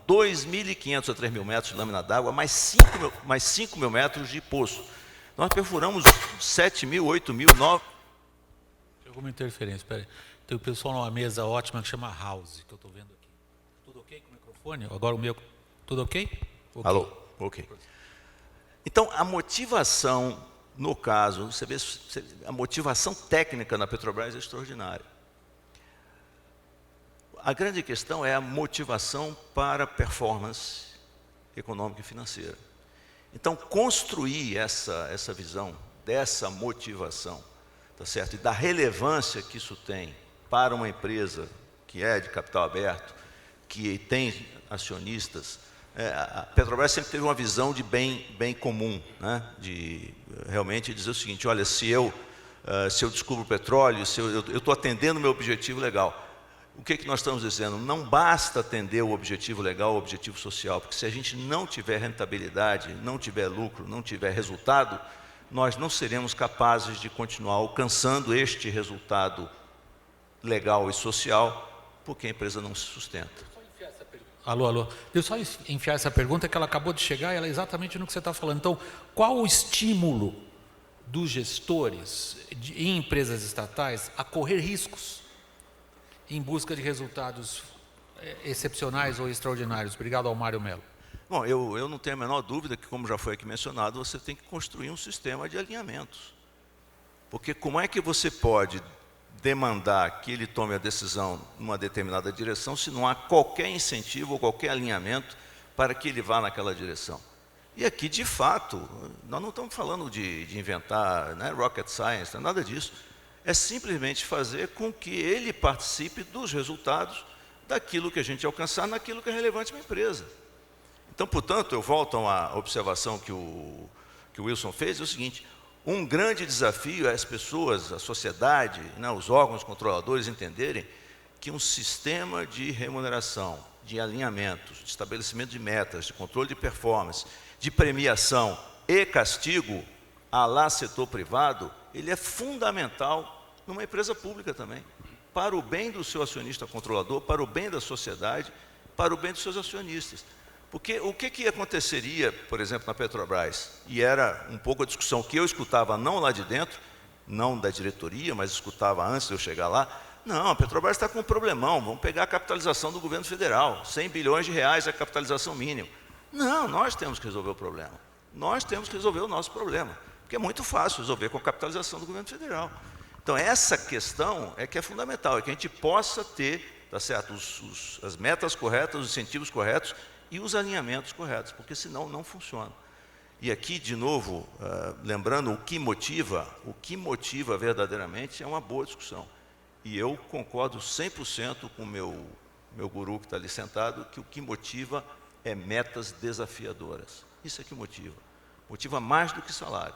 2.500 a 3.000 metros de lâmina d'água, mais 5 mil metros de poço. Nós perfuramos 7.000, 8.000, 9... Alguma interferência, espera aí. Tem o pessoal numa mesa ótima que chama House, que eu estou vendo aqui. Tudo ok com o microfone? Agora o meu, tudo ok? Okay. Alô? Ok. Então, a motivação, no caso, você vê, a motivação técnica na Petrobras é extraordinária. A grande questão é a motivação para a performance econômica e financeira. Então, construir essa visão dessa motivação, tá certo? E da relevância que isso tem para uma empresa que é de capital aberto, que tem acionistas, a Petrobras sempre teve uma visão de bem comum, né? De realmente dizer o seguinte, olha, se eu descubro petróleo, eu estou atendendo o meu objetivo legal. O que nós estamos dizendo? Não basta atender o objetivo legal, o objetivo social, porque se a gente não tiver rentabilidade, não tiver lucro, não tiver resultado, nós não seremos capazes de continuar alcançando este resultado legal e social, porque a empresa não se sustenta. Alô. Deixa eu só enfiar essa pergunta que ela acabou de chegar e ela é exatamente no que você está falando. Então, qual o estímulo dos gestores em empresas estatais a correr riscos em busca de resultados excepcionais ou extraordinários? Obrigado ao Mário Mello. Bom, eu não tenho a menor dúvida que, como já foi aqui mencionado, você tem que construir um sistema de alinhamentos. Porque como é que você pode demandar que ele tome a decisão numa determinada direção se não há qualquer incentivo ou qualquer alinhamento para que ele vá naquela direção? E aqui, de fato, nós não estamos falando de inventar, né, rocket science, não é nada disso. É simplesmente fazer com que ele participe dos resultados daquilo que a gente alcançar, naquilo que é relevante para a empresa. Então, portanto, eu volto a uma observação que o Wilson fez, é o seguinte, um grande desafio é as pessoas, a sociedade, né, os órgãos controladores entenderem que um sistema de remuneração, de alinhamentos, de estabelecimento de metas, de controle de performance, de premiação e castigo, à lá setor privado, ele é fundamental numa empresa pública também, para o bem do seu acionista controlador, para o bem da sociedade, para o bem dos seus acionistas. Porque o que aconteceria, por exemplo, na Petrobras, e era um pouco a discussão que eu escutava não lá de dentro, não da diretoria, mas escutava antes de eu chegar lá, não, a Petrobras está com um problemão, vamos pegar a capitalização do governo federal, 100 bilhões de reais é a capitalização mínima. Não, nós temos que resolver o problema, nós temos que resolver o nosso problema, porque é muito fácil resolver com a capitalização do governo federal. Então, essa questão é que é fundamental, é que a gente possa ter, tá certo, as metas corretas, os incentivos corretos, e os alinhamentos corretos, porque senão não funciona. E aqui, de novo, lembrando o que motiva verdadeiramente é uma boa discussão. E eu concordo 100% com o meu guru que está ali sentado, que o que motiva é metas desafiadoras. Isso é que motiva. Motiva mais do que salário.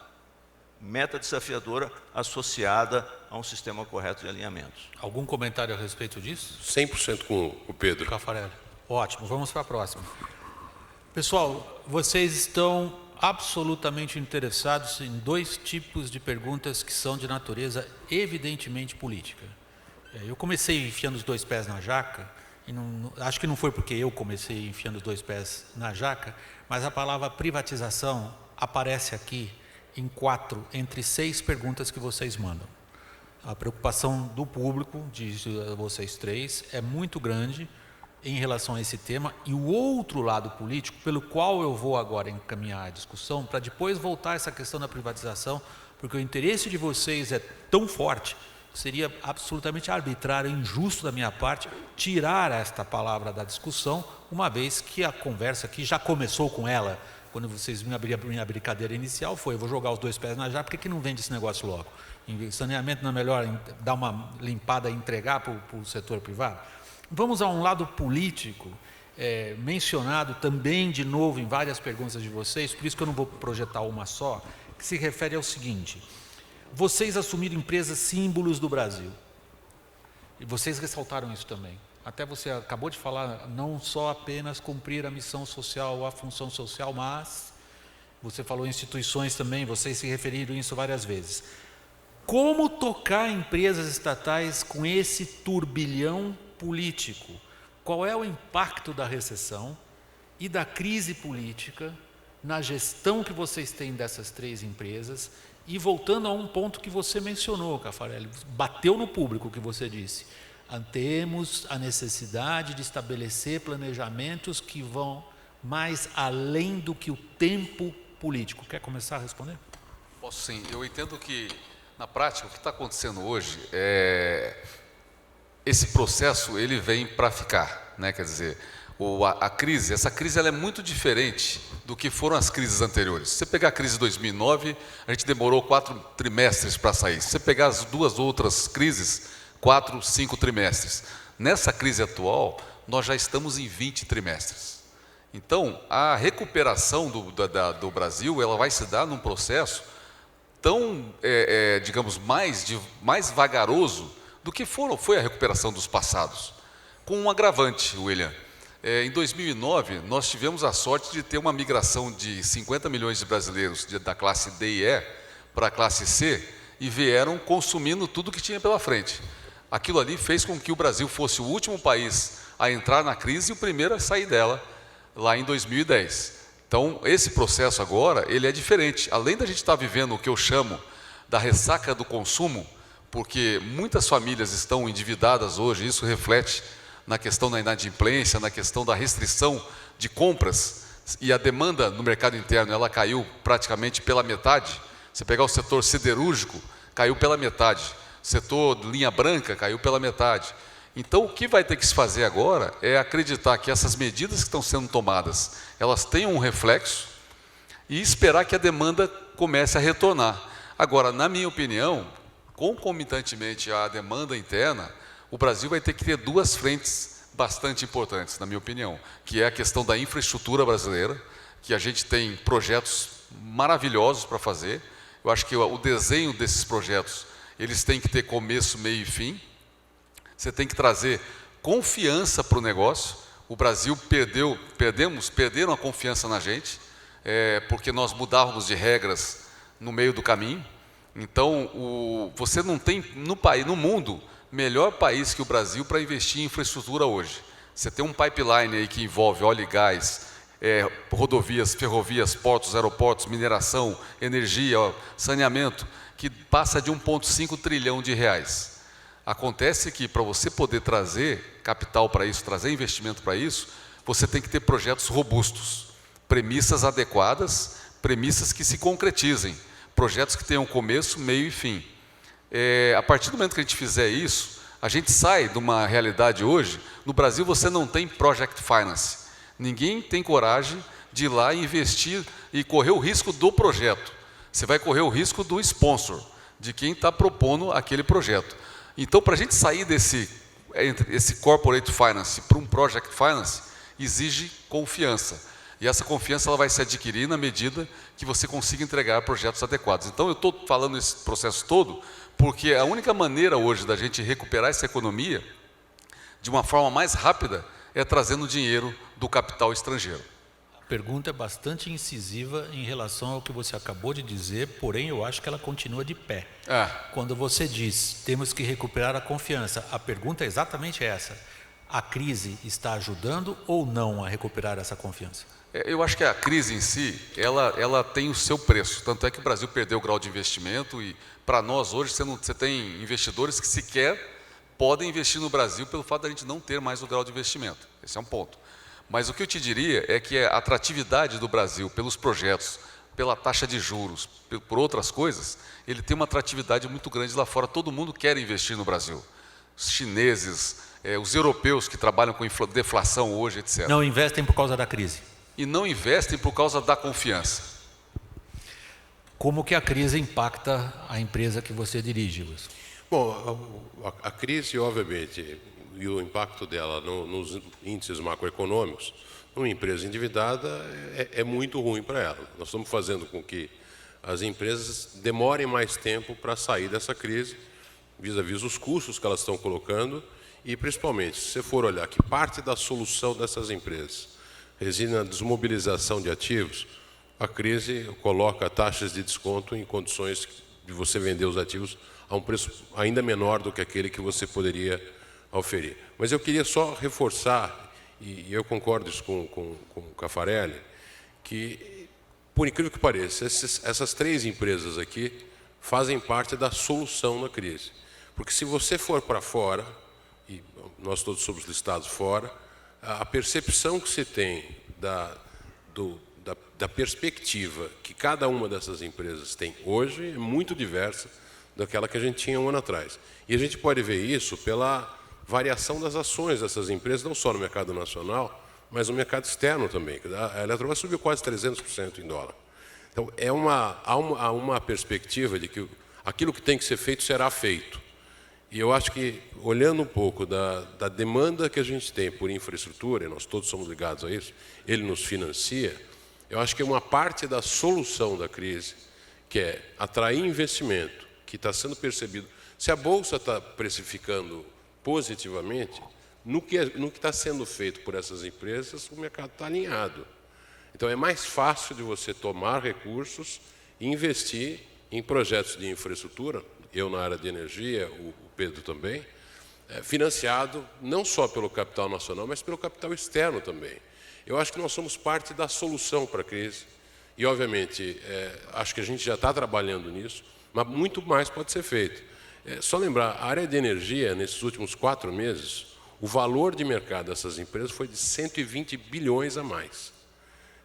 Meta desafiadora associada a um sistema correto de alinhamentos. Algum comentário a respeito disso? 100% com o Pedro. Caffarelli. Ótimo, vamos para a próxima. Pessoal, vocês estão absolutamente interessados em dois tipos de perguntas que são de natureza evidentemente política. Eu comecei enfiando os dois pés na jaca, e acho que não foi porque eu comecei enfiando os dois pés na jaca, mas a palavra privatização aparece aqui em 4 entre 6 perguntas que vocês mandam. A preocupação do público, de vocês 3, é muito grande em relação a esse tema, e o outro lado político, pelo qual eu vou agora encaminhar a discussão, para depois voltar a essa questão da privatização, porque o interesse de vocês é tão forte, que seria absolutamente arbitrário e injusto da minha parte tirar esta palavra da discussão, uma vez que a conversa aqui já começou com ela. Quando vocês me abriram a minha brincadeira inicial, foi: eu vou jogar os dois pés na jaca, por que não vende esse negócio logo? Em saneamento não é melhor dar uma limpada e entregar para o setor privado? Vamos a um lado político, mencionado também de novo em várias perguntas de vocês, por isso que eu não vou projetar uma só, que se refere ao seguinte: vocês assumiram empresas símbolos do Brasil, e vocês ressaltaram isso também. Até você acabou de falar, não só apenas cumprir a missão social, a função social, mas você falou instituições também, vocês se referiram a isso várias vezes. Como tocar empresas estatais com esse turbilhão político? Qual é o impacto da recessão e da crise política na gestão que vocês têm dessas 3 empresas? E voltando a um ponto que você mencionou, Caffarelli, bateu no público o que você disse. Temos a necessidade de estabelecer planejamentos que vão mais além do que o tempo político. Quer começar a responder? Posso sim. Eu entendo que, na prática, o que está acontecendo hoje esse processo ele vem para ficar, né? Quer dizer, essa crise ela é muito diferente do que foram as crises anteriores. Se você pegar a crise de 2009, a gente demorou 4 trimestres para sair. Se você pegar as 2 outras crises, 4, 5 trimestres. Nessa crise atual, nós já estamos em 20 trimestres. Então, a recuperação do Brasil ela vai se dar num processo tão, digamos, mais vagaroso do que foi a recuperação dos passados. Com um agravante, William. Em 2009, nós tivemos a sorte de ter uma migração de 50 milhões de brasileiros da classe D e E para a classe C e vieram consumindo tudo que tinha pela frente. Aquilo ali fez com que o Brasil fosse o último país a entrar na crise e o primeiro a sair dela lá em 2010. Então, esse processo agora, ele é diferente. Além da gente estar vivendo o que eu chamo da ressaca do consumo, porque muitas famílias estão endividadas hoje, isso reflete na questão da inadimplência, na questão da restrição de compras, e a demanda no mercado interno ela caiu praticamente pela metade. Você pegar o setor siderúrgico, caiu pela metade. O setor linha branca caiu pela metade. Então, o que vai ter que se fazer agora é acreditar que essas medidas que estão sendo tomadas, elas tenham um reflexo e esperar que a demanda comece a retornar. Agora, na minha opinião, concomitantemente à demanda interna, o Brasil vai ter que ter 2 frentes bastante importantes, na minha opinião, que é a questão da infraestrutura brasileira, que a gente tem projetos maravilhosos para fazer. Eu acho que o desenho desses projetos, eles têm que ter começo, meio e fim. Você tem que trazer confiança para o negócio. O Brasil perderam a confiança na gente, porque nós mudávamos de regras no meio do caminho. Então, você não tem no mundo melhor país que o Brasil para investir em infraestrutura hoje. Você tem um pipeline aí que envolve óleo e gás, rodovias, ferrovias, portos, aeroportos, mineração, energia, saneamento, que passa de 1,5 trilhão de reais. Acontece que para você poder trazer capital para isso, trazer investimento para isso, você tem que ter projetos robustos, premissas adequadas, premissas que se concretizem, projetos que tenham começo, meio e fim. A partir do momento que a gente fizer isso, a gente sai de uma realidade hoje. No Brasil você não tem project finance. Ninguém tem coragem de ir lá e investir e correr o risco do projeto. Você vai correr o risco do sponsor, de quem está propondo aquele projeto. Então, para a gente sair esse corporate finance para um project finance, exige confiança. E essa confiança ela vai se adquirir na medida que você consiga entregar projetos adequados. Então, eu estou falando esse processo todo porque a única maneira hoje da gente recuperar essa economia de uma forma mais rápida é trazendo dinheiro do capital estrangeiro. A pergunta é bastante incisiva em relação ao que você acabou de dizer, porém eu acho que ela continua de pé. Quando você diz, temos que recuperar a confiança, a pergunta é exatamente essa. A crise está ajudando ou não a recuperar essa confiança? Eu acho que a crise em si, ela tem o seu preço. Tanto é que o Brasil perdeu o grau de investimento e, para nós, hoje, você tem investidores que sequer podem investir no Brasil pelo fato de a gente não ter mais o grau de investimento. Esse é um ponto. Mas o que eu te diria é que a atratividade do Brasil pelos projetos, pela taxa de juros, por outras coisas, ele tem uma atratividade muito grande lá fora. Todo mundo quer investir no Brasil. Os chineses, os europeus que trabalham com deflação hoje, etc. Não investem por causa da crise. E não investem por causa da confiança. Como que a crise impacta a empresa que você dirige, Wilson? Bom, a crise, obviamente, e o impacto dela nos índices macroeconômicos, numa empresa endividada é muito ruim para ela. Nós estamos fazendo com que as empresas demorem mais tempo para sair dessa crise, vis-à-vis os custos que elas estão colocando, e principalmente, se você for olhar que parte da solução dessas empresas reside na desmobilização de ativos, a crise coloca taxas de desconto em condições de você vender os ativos a um preço ainda menor do que aquele que você poderia oferir. Mas eu queria só reforçar, e eu concordo isso com o Caffarelli, que, por incrível que pareça, essas três empresas aqui fazem parte da solução da crise. Porque se você for para fora, e nós todos somos listados fora, a percepção que se tem da perspectiva que cada uma dessas empresas tem hoje é muito diversa daquela que a gente tinha um ano atrás. E a gente pode ver isso pela variação das ações dessas empresas, não só no mercado nacional, mas no mercado externo também. A Eletrobras subiu quase 300% em dólar. Então, há uma perspectiva de que aquilo que tem que ser feito será feito. E eu acho que, olhando um pouco da demanda que a gente tem por infraestrutura, e nós todos somos ligados a isso, ele nos financia, eu acho que uma parte da solução da crise, que é atrair investimento, que está sendo percebido. Se a Bolsa está precificando positivamente, no que está sendo feito por essas empresas, o mercado está alinhado. Então, é mais fácil de você tomar recursos e investir em projetos de infraestrutura, eu na área de energia, o Pedro também, financiado não só pelo capital nacional, mas pelo capital externo também. Eu acho que nós somos parte da solução para a crise e, obviamente, acho que a gente já está trabalhando nisso, mas muito mais pode ser feito. Só lembrar, a área de energia, nesses últimos 4 meses, o valor de mercado dessas empresas foi de 120 bilhões a mais.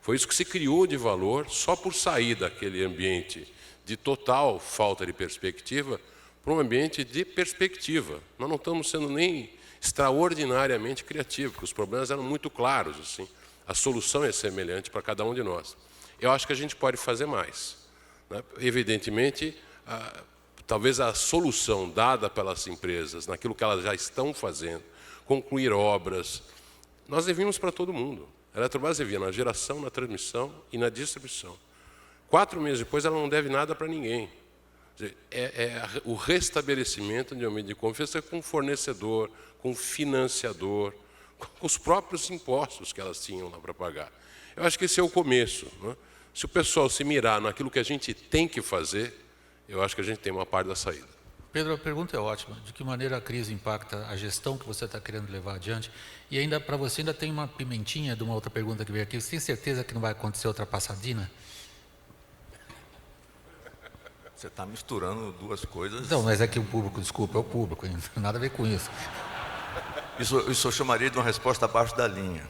Foi isso que se criou de valor só por sair daquele ambiente de total falta de perspectiva para um ambiente de perspectiva. Nós não estamos sendo nem extraordinariamente criativos, porque os problemas eram muito claros. Assim. A solução é semelhante para cada um de nós. Eu acho que a gente pode fazer mais. Né? Evidentemente, talvez a solução dada pelas empresas, naquilo que elas já estão fazendo, concluir obras, nós devíamos para todo mundo. A Eletrobras devia na geração, na transmissão e na distribuição. 4 meses depois, ela não deve nada para ninguém. É o restabelecimento de um ambiente de confiança com o fornecedor, com o financiador, com os próprios impostos que elas tinham lá para pagar. Eu acho que esse é o começo. Né? Se o pessoal se mirar naquilo que a gente tem que fazer, eu acho que a gente tem uma parte da saída. Pedro, a pergunta é ótima. De que maneira a crise impacta a gestão que você está querendo levar adiante? E ainda para você ainda tem uma pimentinha de uma outra pergunta que veio aqui. Você tem certeza que não vai acontecer outra passadinha? Você está misturando duas coisas. Não, mas é que o público, desculpa, é o público, não tem nada a ver com isso. Isso eu chamaria de uma resposta abaixo da linha.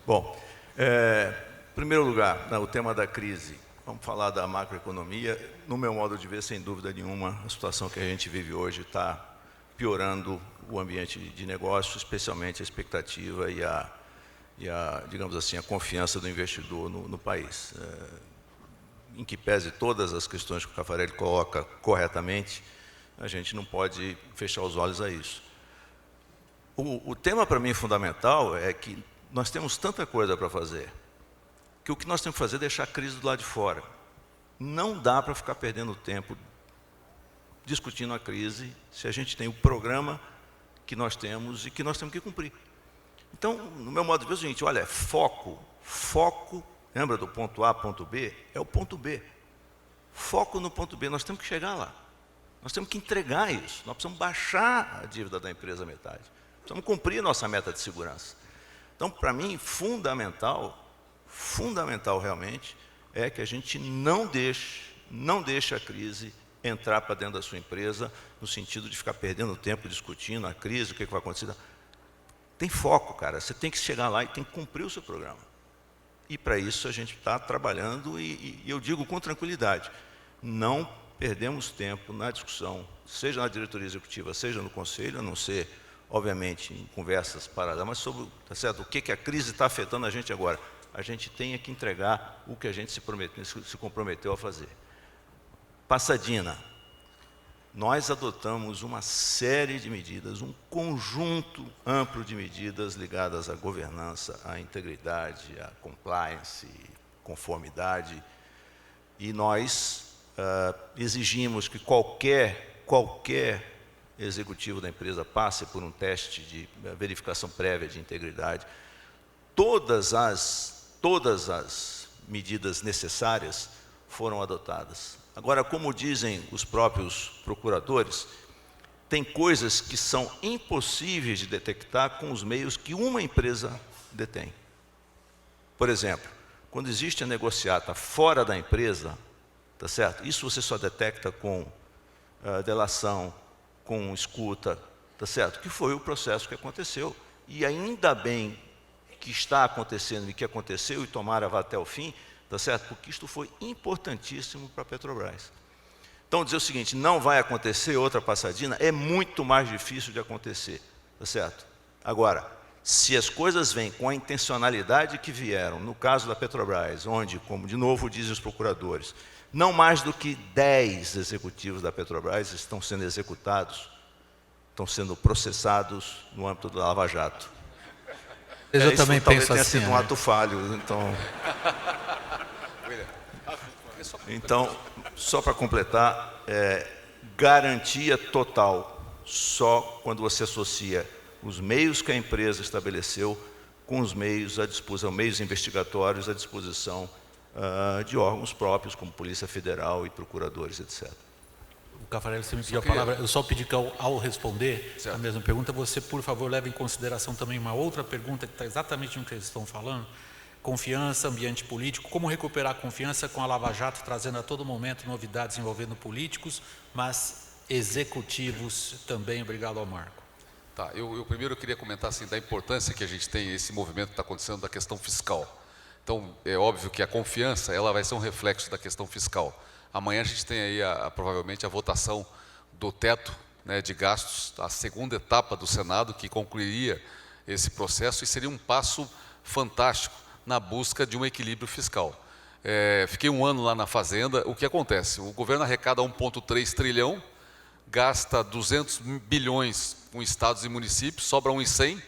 Bom, em primeiro lugar, o tema da crise. Vamos falar da macroeconomia. No meu modo de ver, sem dúvida nenhuma, a situação que a gente vive hoje está piorando o ambiente de negócio, especialmente a expectativa e a digamos assim, a confiança do investidor no país. Em que pese todas as questões que o Caffarelli coloca corretamente, a gente não pode fechar os olhos a isso. O tema para mim fundamental é que nós temos tanta coisa para fazer, que o que nós temos que fazer é deixar a crise do lado de fora. Não dá para ficar perdendo tempo discutindo a crise se a gente tem o programa que nós temos e que nós temos que cumprir. Então, no meu modo de ver, é o seguinte, olha, foco, lembra do ponto A, ponto B? É o ponto B. Foco no ponto B, nós temos que chegar lá. Nós temos que entregar isso, nós precisamos baixar a dívida da empresa à metade. Precisamos cumprir a nossa meta de segurança. Então, para mim, fundamental realmente, é que a gente não deixe a crise entrar para dentro da sua empresa, no sentido de ficar perdendo tempo discutindo a crise, o que vai acontecer. Tem foco, cara, você tem que chegar lá e tem que cumprir o seu programa. E para isso a gente está trabalhando e eu digo com tranquilidade, não perdemos tempo na discussão, seja na diretoria executiva, seja no conselho, a não ser, obviamente, em conversas paralelas, mas sobre tá certo, o que a crise está afetando a gente agora. A gente tem que entregar o que a gente se comprometeu a fazer. Passadina, nós adotamos uma série de medidas, um conjunto amplo de medidas ligadas à governança, à integridade, à compliance, conformidade, e nós exigimos que qualquer executivo da empresa passe por um teste de verificação prévia de integridade. Todas as medidas necessárias foram adotadas. Agora, como dizem os próprios procuradores, tem coisas que são impossíveis de detectar com os meios que uma empresa detém. Por exemplo, quando existe a negociata fora da empresa, tá certo? Isso você só detecta com delação, com escuta, tá certo? Que foi o processo que aconteceu. E ainda bem que está acontecendo e que aconteceu e tomara vá até o fim, tá certo? Porque isto foi importantíssimo para a Petrobras. Então, dizer o seguinte, não vai acontecer outra Passadina, é muito mais difícil de acontecer, tá certo? Agora, se as coisas vêm com a intencionalidade que vieram, no caso da Petrobras, onde, como de novo dizem os procuradores, não mais do que 10 executivos da Petrobras estão sendo executados, estão sendo processados no âmbito da Lava Jato. Eu também talvez penso tenha assim, sido um ato falho, então, só para completar, garantia total, só quando você associa os meios que a empresa estabeleceu com os meios à disposição, meios investigatórios à disposição de órgãos próprios, como Polícia Federal e procuradores, etc. O Caffarelli, você me pediu a palavra, eu só pedi que ao responder a mesma pergunta, você, por favor, leve em consideração também uma outra pergunta que está exatamente no que eles estão falando, confiança, ambiente político, como recuperar a confiança com a Lava Jato, trazendo a todo momento novidades envolvendo políticos, mas executivos também. Obrigado ao Marco. Tá, eu primeiro queria comentar assim, da importância que a gente tem, esse movimento que está acontecendo da questão fiscal. Então, é óbvio que a confiança ela vai ser um reflexo da questão fiscal. Amanhã a gente tem aí provavelmente a votação do teto, né, de gastos, a segunda etapa do Senado, que concluiria esse processo e seria um passo fantástico na busca de um equilíbrio fiscal. Fiquei um ano lá na Fazenda, o que acontece? O governo arrecada 1,3 trilhão, gasta 200 bilhões com estados e municípios, sobra 1,100.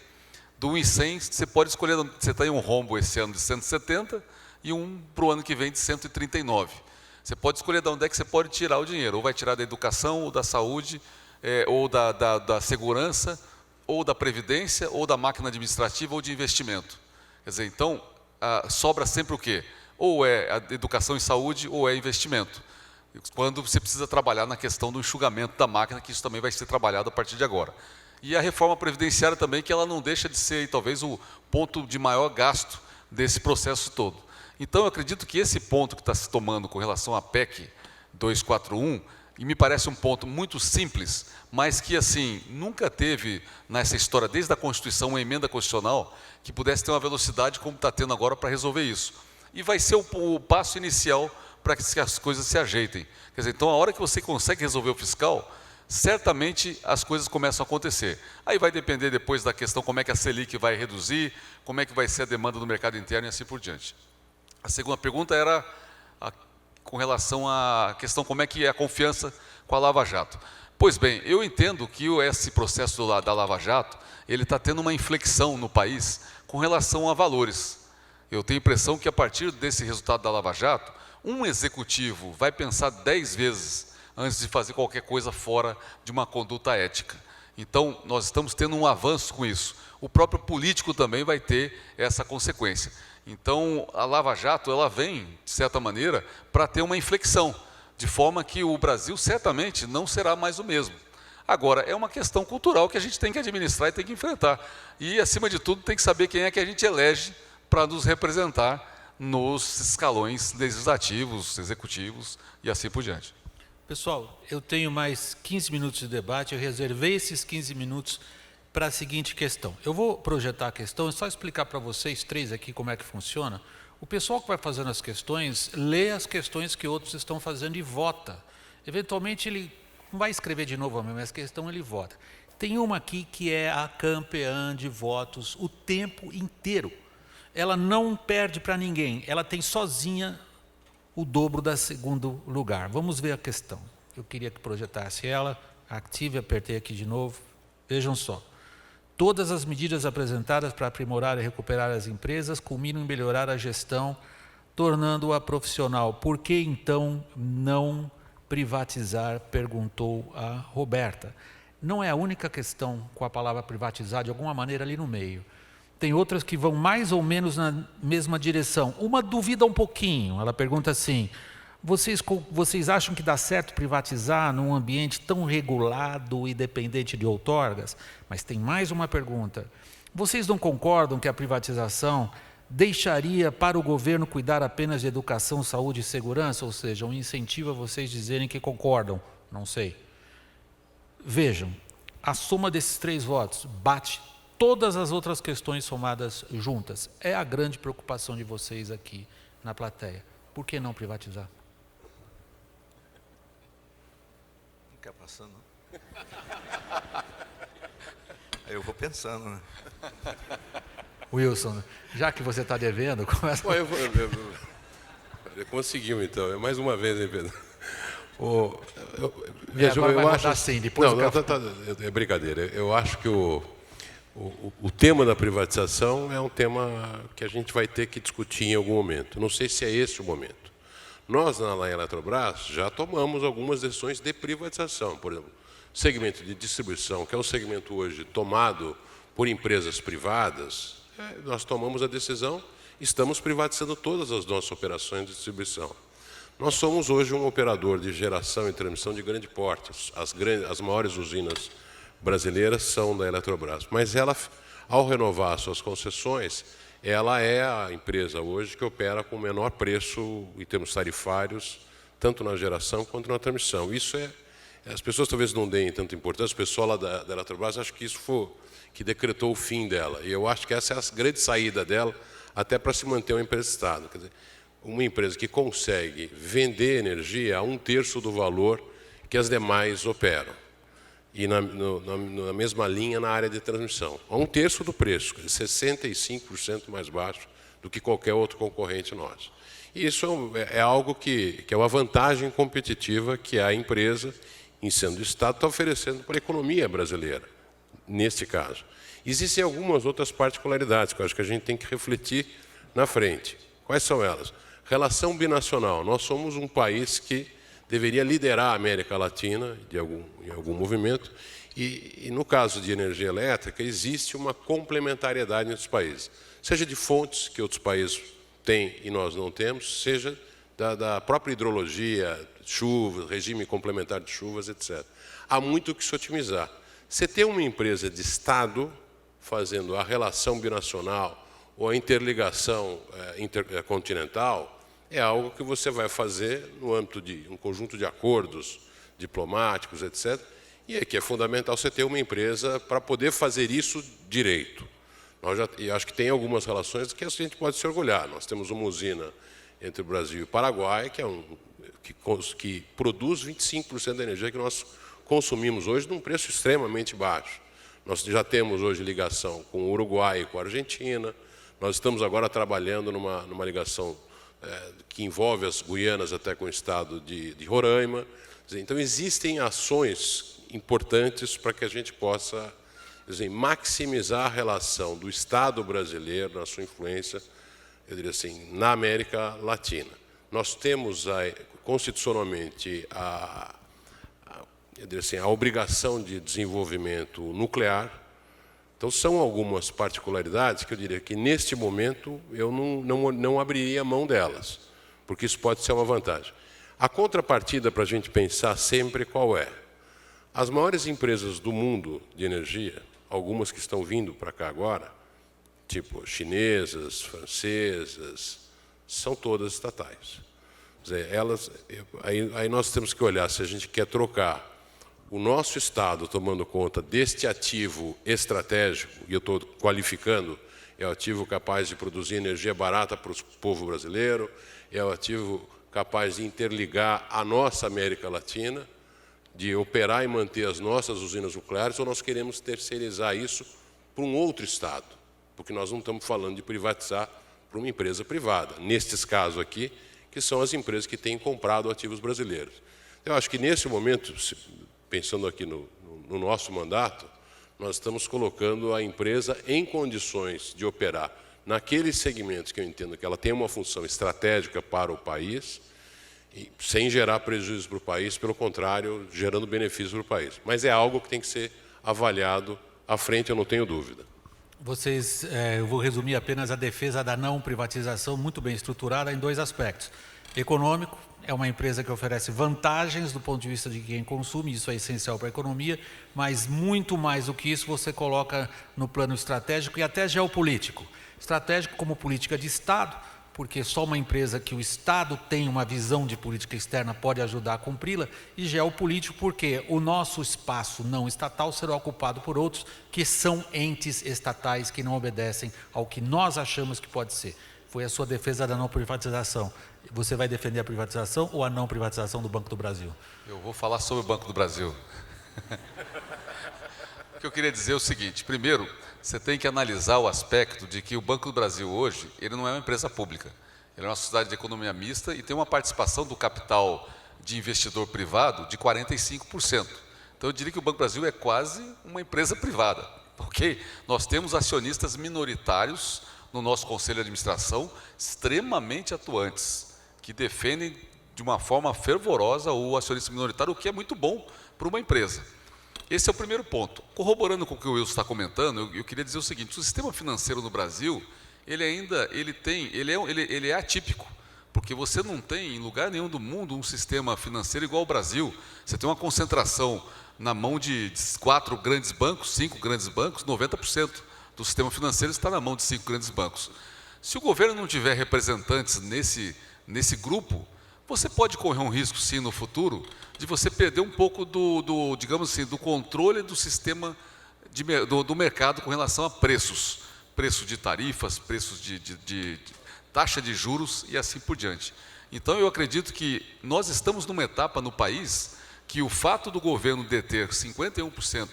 Do 1,100 você pode escolher, você tem um rombo esse ano de 170 e um para o ano que vem de 139. Você pode escolher de onde é que você pode tirar o dinheiro, ou vai tirar da educação, ou da saúde, ou da segurança, ou da previdência, ou da máquina administrativa, ou de investimento. Quer dizer, então, sobra sempre o quê? Ou é a educação e saúde, ou é investimento. Quando você precisa trabalhar na questão do enxugamento da máquina, que isso também vai ser trabalhado a partir de agora. E a reforma previdenciária também, que ela não deixa de ser, talvez, o ponto de maior gasto desse processo todo. Então, eu acredito que esse ponto que está se tomando com relação à PEC 241, e me parece um ponto muito simples, mas que, assim, nunca teve nessa história, desde a Constituição, uma emenda constitucional, que pudesse ter uma velocidade como está tendo agora para resolver isso. E vai ser o passo inicial para que as coisas se ajeitem. Quer dizer, então, a hora que você consegue resolver o fiscal, certamente as coisas começam a acontecer. Aí vai depender depois da questão como é que a Selic vai reduzir, como é que vai ser a demanda do mercado interno e assim por diante. A segunda pergunta era com relação à questão como é que é a confiança com a Lava Jato. Pois bem, eu entendo que esse processo da Lava Jato, ele está tendo uma inflexão no país com relação a valores. Eu tenho a impressão que a partir desse resultado da Lava Jato, um executivo vai pensar 10 vezes antes de fazer qualquer coisa fora de uma conduta ética. Então, nós estamos tendo um avanço com isso. O próprio político também vai ter essa consequência. Então, a Lava Jato, ela vem, de certa maneira, para ter uma inflexão, de forma que o Brasil certamente não será mais o mesmo. Agora, é uma questão cultural que a gente tem que administrar e tem que enfrentar. E, acima de tudo, tem que saber quem é que a gente elege para nos representar nos escalões legislativos, executivos e assim por diante. Pessoal, eu tenho mais 15 minutos de debate, eu reservei esses 15 minutos para a seguinte questão. Eu vou projetar a questão, é só explicar para vocês três aqui como é que funciona. O pessoal que vai fazendo as questões, lê as questões que outros estão fazendo e vota. Eventualmente ele não vai escrever de novo a mesma questão, ele vota. Tem uma aqui que é a campeã de votos o tempo inteiro. Ela não perde para ninguém, ela tem sozinha o dobro da segundo lugar. Vamos ver a questão. Eu queria que projetasse ela, ative, apertei aqui de novo. Vejam só. Todas as medidas apresentadas para aprimorar e recuperar as empresas culminam em melhorar a gestão, tornando-a profissional. Por que então não privatizar? Perguntou a Roberta. Não é a única questão com a palavra privatizar, de alguma maneira ali no meio. Tem outras que vão mais ou menos na mesma direção. Uma duvida um pouquinho. Ela pergunta assim: vocês acham que dá certo privatizar num ambiente tão regulado e dependente de outorgas? Mas tem mais uma pergunta. Vocês não concordam que a privatização deixaria para o governo cuidar apenas de educação, saúde e segurança? Ou seja, um incentivo a vocês dizerem que concordam. Não sei. Vejam, a soma desses 3 votos bate todas as outras questões somadas juntas. É a grande preocupação de vocês aqui na plateia. Por que não privatizar? Não quer passar, não? Aí eu vou pensando, né? Wilson, já que você está devendo, começa... Bom, conseguimos, então. É mais uma vez, hein, Pedro? Veja, agora vai rodar assim, depois é brincadeira. Eu acho que o tema da privatização é um tema que a gente vai ter que discutir em algum momento. Não sei se é esse o momento. Nós, na Eletrobras, já tomamos algumas decisões de privatização. Por exemplo, segmento de distribuição, que é um segmento hoje tomado por empresas privadas, nós tomamos a decisão, estamos privatizando todas as nossas operações de distribuição. Nós somos hoje um operador de geração e transmissão de grande porte. As maiores usinas brasileiras são da Eletrobras. Mas ela, ao renovar suas concessões, ela é a empresa hoje que opera com o menor preço em termos tarifários, tanto na geração quanto na transmissão. Isso as pessoas talvez não deem tanta importância, o pessoal lá da Eletrobras acho que isso foi que decretou o fim dela. E eu acho que essa é a grande saída dela, até para se manter uma empresa de Estado. Quer dizer, uma empresa que consegue vender energia a 1/3 do valor que as demais operam. E na mesma linha na área de transmissão. A 1/3 do preço, 65% mais baixo do que qualquer outro concorrente nosso. E isso é algo que é uma vantagem competitiva que a empresa, em sendo do Estado, está oferecendo para a economia brasileira, neste caso. Existem algumas outras particularidades que eu acho que a gente tem que refletir na frente. Quais são elas? Relação binacional. Nós somos um país que deveria liderar a América Latina em algum movimento, e no caso de energia elétrica, existe uma complementariedade entre os países, seja de fontes que outros países têm e nós não temos, seja da própria hidrologia, chuvas, regime complementar de chuvas, etc. Há muito o que se otimizar. Você ter uma empresa de Estado fazendo a relação binacional ou a interligação intercontinental, é algo que você vai fazer no âmbito de um conjunto de acordos diplomáticos, etc. E é que é fundamental você ter uma empresa para poder fazer isso direito. E acho que tem algumas relações que a gente pode se orgulhar. Nós temos uma usina entre o Brasil e o Paraguai, que produz 25% da energia que nós consumimos hoje num preço extremamente baixo. Nós já temos hoje ligação com o Uruguai e com a Argentina. Nós estamos agora trabalhando numa ligação que envolve as Guianas até com o estado de Roraima. Então, existem ações importantes para que a gente possa, dizer, maximizar a relação do Estado brasileiro, na sua influência, eu diria assim, na América Latina. Nós temos constitucionalmente eu diria assim, a obrigação de desenvolvimento nuclear. Então, são algumas particularidades que eu diria que, neste momento, eu não abriria mão delas, porque isso pode ser uma vantagem. A contrapartida para a gente pensar sempre qual é? As maiores empresas do mundo de energia, algumas que estão vindo para cá agora, tipo chinesas, francesas, são todas estatais. Quer dizer, aí nós temos que olhar se a gente quer trocar o nosso Estado tomando conta deste ativo estratégico, e eu estou qualificando, é o ativo capaz de produzir energia barata para o povo brasileiro, é o ativo capaz de interligar a nossa América Latina, de operar e manter as nossas usinas nucleares, ou nós queremos terceirizar isso para um outro Estado, porque nós não estamos falando de privatizar para uma empresa privada, nestes casos aqui, que são as empresas que têm comprado ativos brasileiros. Eu acho que, nesse momento, pensando aqui no nosso mandato, nós estamos colocando a empresa em condições de operar naqueles segmentos que eu entendo que ela tem uma função estratégica para o país, e sem gerar prejuízo para o país, pelo contrário, gerando benefícios para o país. Mas é algo que tem que ser avaliado à frente, eu não tenho dúvida. Eu vou resumir apenas a defesa da não privatização, muito bem estruturada, em dois aspectos. Econômico, é uma empresa que oferece vantagens do ponto de vista de quem consome, isso é essencial para a economia, mas muito mais do que isso você coloca no plano estratégico e até geopolítico. Estratégico como política de Estado, porque só uma empresa que o Estado tem uma visão de política externa pode ajudar a cumpri-la, e geopolítico porque o nosso espaço não estatal será ocupado por outros que são entes estatais que não obedecem ao que nós achamos que pode ser. Foi a sua defesa da não privatização. Você vai defender a privatização ou a não privatização do Banco do Brasil? Eu vou falar sobre o Banco do Brasil. O que eu queria dizer é o seguinte: primeiro, você tem que analisar o aspecto de que o Banco do Brasil hoje, ele não é uma empresa pública. Ele é uma sociedade de economia mista e tem uma participação do capital de investidor privado de 45%. Então eu diria que o Banco do Brasil é quase uma empresa privada, ok? Nós temos acionistas minoritários no nosso conselho de administração, extremamente atuantes, que defendem de uma forma fervorosa o acionista minoritário, o que é muito bom para uma empresa. Esse é o primeiro ponto. Corroborando com o que o Wilson está comentando, eu queria dizer o seguinte: o sistema financeiro no Brasil, ele é atípico, porque você não tem em lugar nenhum do mundo um sistema financeiro igual ao Brasil. Você tem uma concentração na mão de 4 grandes bancos, 5 grandes bancos, 90% do sistema financeiro está na mão de 5 grandes bancos. Se o governo não tiver representantes nesse grupo, você pode correr um risco, sim, no futuro, de você perder um pouco digamos assim, do controle do sistema do mercado com relação a preços de tarifas, preços de taxa de juros e assim por diante. Então, eu acredito que nós estamos numa etapa no país que o fato do governo deter 51%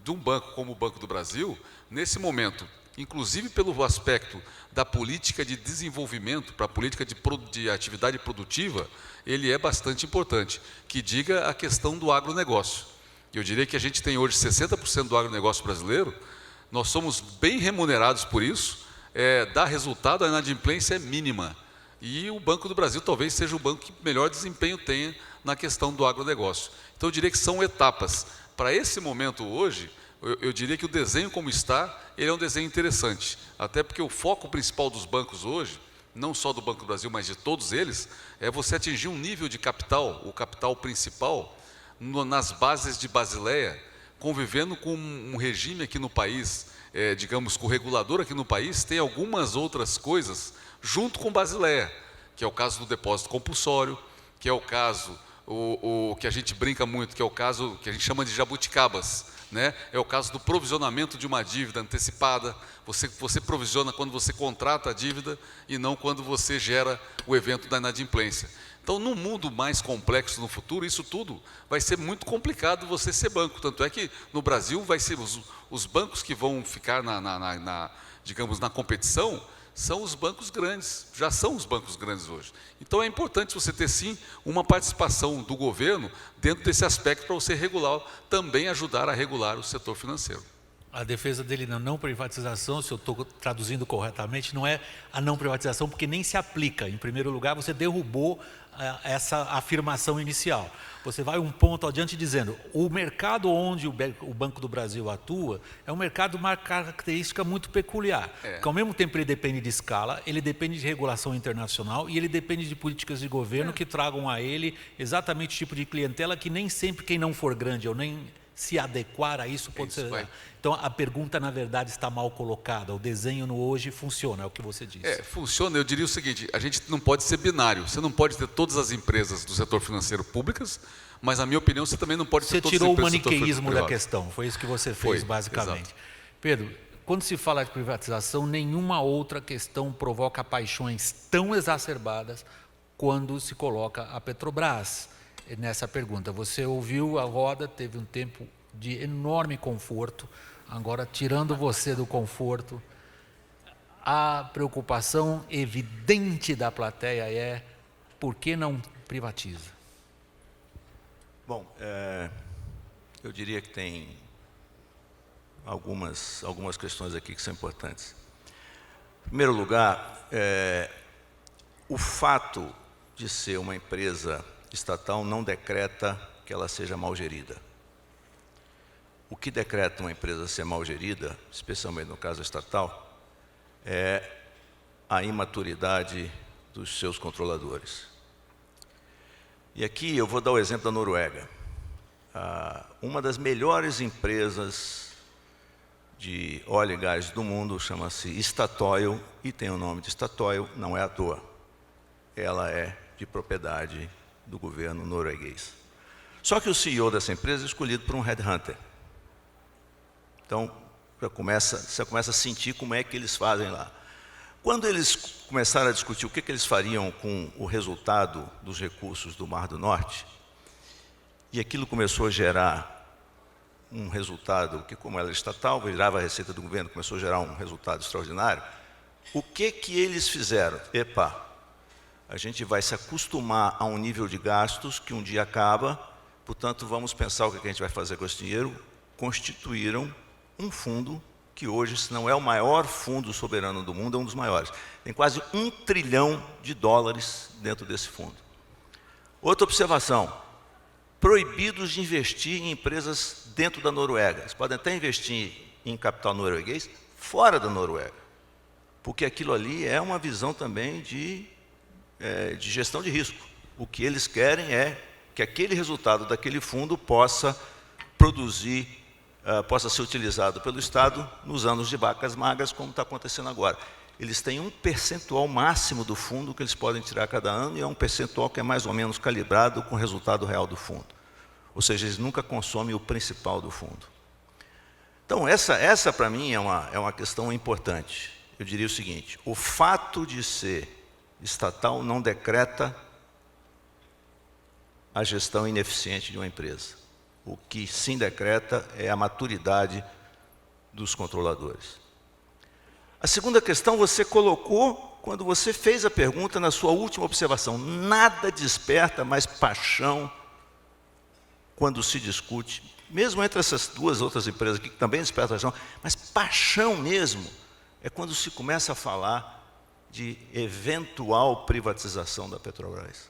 de um banco como o Banco do Brasil, nesse momento, inclusive pelo aspecto da política de desenvolvimento, para a política de atividade produtiva, ele é bastante importante, que diga a questão do agronegócio. Eu diria que a gente tem hoje 60% do agronegócio brasileiro, nós somos bem remunerados por isso, dá resultado, a inadimplência é mínima. E o Banco do Brasil talvez seja o banco que melhor desempenho tenha na questão do agronegócio. Então eu diria que são etapas. Para esse momento hoje, eu diria que o desenho como está, ele é um desenho interessante, até porque o foco principal dos bancos hoje, não só do Banco do Brasil, mas de todos eles, é você atingir um nível de capital, o capital principal, nas bases de Basileia, convivendo com um regime aqui no país, digamos, com o regulador aqui no país, tem algumas outras coisas junto com Basileia, que é o caso do depósito compulsório, que é o caso, o que a gente brinca muito, que é o caso que a gente chama de jabuticabas, né? É o caso do provisionamento de uma dívida antecipada. Você provisiona quando você contrata a dívida e não quando você gera o evento da inadimplência. Então, num mundo mais complexo no futuro, isso tudo vai ser muito complicado você ser banco. Tanto é que no Brasil vai ser os bancos que vão ficar digamos, na competição, são os bancos grandes, já são os bancos grandes hoje. Então é importante você ter sim uma participação do governo dentro desse aspecto para você regular, também ajudar a regular o setor financeiro. A defesa dele na não privatização, se eu estou traduzindo corretamente, não é a não privatização, porque nem se aplica. Em primeiro lugar, você derrubou essa afirmação inicial. Você vai um ponto adiante dizendo, o mercado onde o Banco do Brasil atua é um mercado de uma característica muito peculiar. Porque ao mesmo tempo ele depende de escala, ele depende de regulação internacional e ele depende de políticas de governo que tragam a ele exatamente o tipo de clientela que nem sempre quem não for grande ou nem se adequar a isso pode ser. Então a pergunta na verdade está mal colocada, o desenho no hoje funciona, é o que você disse. Funciona, eu diria o seguinte, a gente não pode ser binário, você não pode ter todas as empresas do setor financeiro públicas, mas na minha opinião você também não pode ter todas as empresas do setor financeiro privado. Você tirou o maniqueísmo da questão, foi isso que você fez basicamente. Exato. Pedro, quando se fala de privatização, nenhuma outra questão provoca paixões tão exacerbadas quando se coloca a Petrobras nessa pergunta. Você ouviu a roda, teve um tempo de enorme conforto, agora tirando você do conforto, a preocupação evidente da plateia é por que não privatiza? Bom, eu diria que tem algumas questões aqui que são importantes. Em primeiro lugar, o fato de ser uma empresa estatal não decreta que ela seja mal gerida. O que decreta uma empresa ser mal gerida, especialmente no caso estatal, é a imaturidade dos seus controladores. E aqui eu vou dar o exemplo da Noruega. Uma das melhores empresas de óleo e gás do mundo chama-se Statoil, e tem o nome de Statoil, não é à toa. Ela é de propriedade do governo norueguês. Só que o CEO dessa empresa é escolhido por um headhunter. Então, você começa a sentir como é que eles fazem lá. Quando eles começaram a discutir o que eles fariam com o resultado dos recursos do Mar do Norte, e aquilo começou a gerar um resultado que, como ela era estatal, virava a receita do governo, começou a gerar um resultado extraordinário, o que eles fizeram? A gente vai se acostumar a um nível de gastos que um dia acaba, portanto, vamos pensar o que a gente vai fazer com esse dinheiro. Constituíram um fundo que hoje, se não é o maior fundo soberano do mundo, é um dos maiores. Tem quase $1 trilhão dentro desse fundo. Outra observação, proibidos de investir em empresas dentro da Noruega. Eles podem até investir em capital norueguês fora da Noruega, porque aquilo ali é uma visão também de gestão de risco. O que eles querem é que aquele resultado daquele fundo possa produzir, possa ser utilizado pelo Estado nos anos de vacas magras, como está acontecendo agora. Eles têm um percentual máximo do fundo que eles podem tirar cada ano, e é um percentual que é mais ou menos calibrado com o resultado real do fundo. Ou seja, eles nunca consomem o principal do fundo. Então, essa para mim é uma questão importante. Eu diria o seguinte, o fato de ser estatal não decreta a gestão ineficiente de uma empresa. O que sim decreta é a maturidade dos controladores. A segunda questão você colocou quando você fez a pergunta na sua última observação. Nada desperta mais paixão quando se discute, mesmo entre essas duas outras empresas aqui que também despertam paixão, mas paixão mesmo é quando se começa a falar de eventual privatização da Petrobras.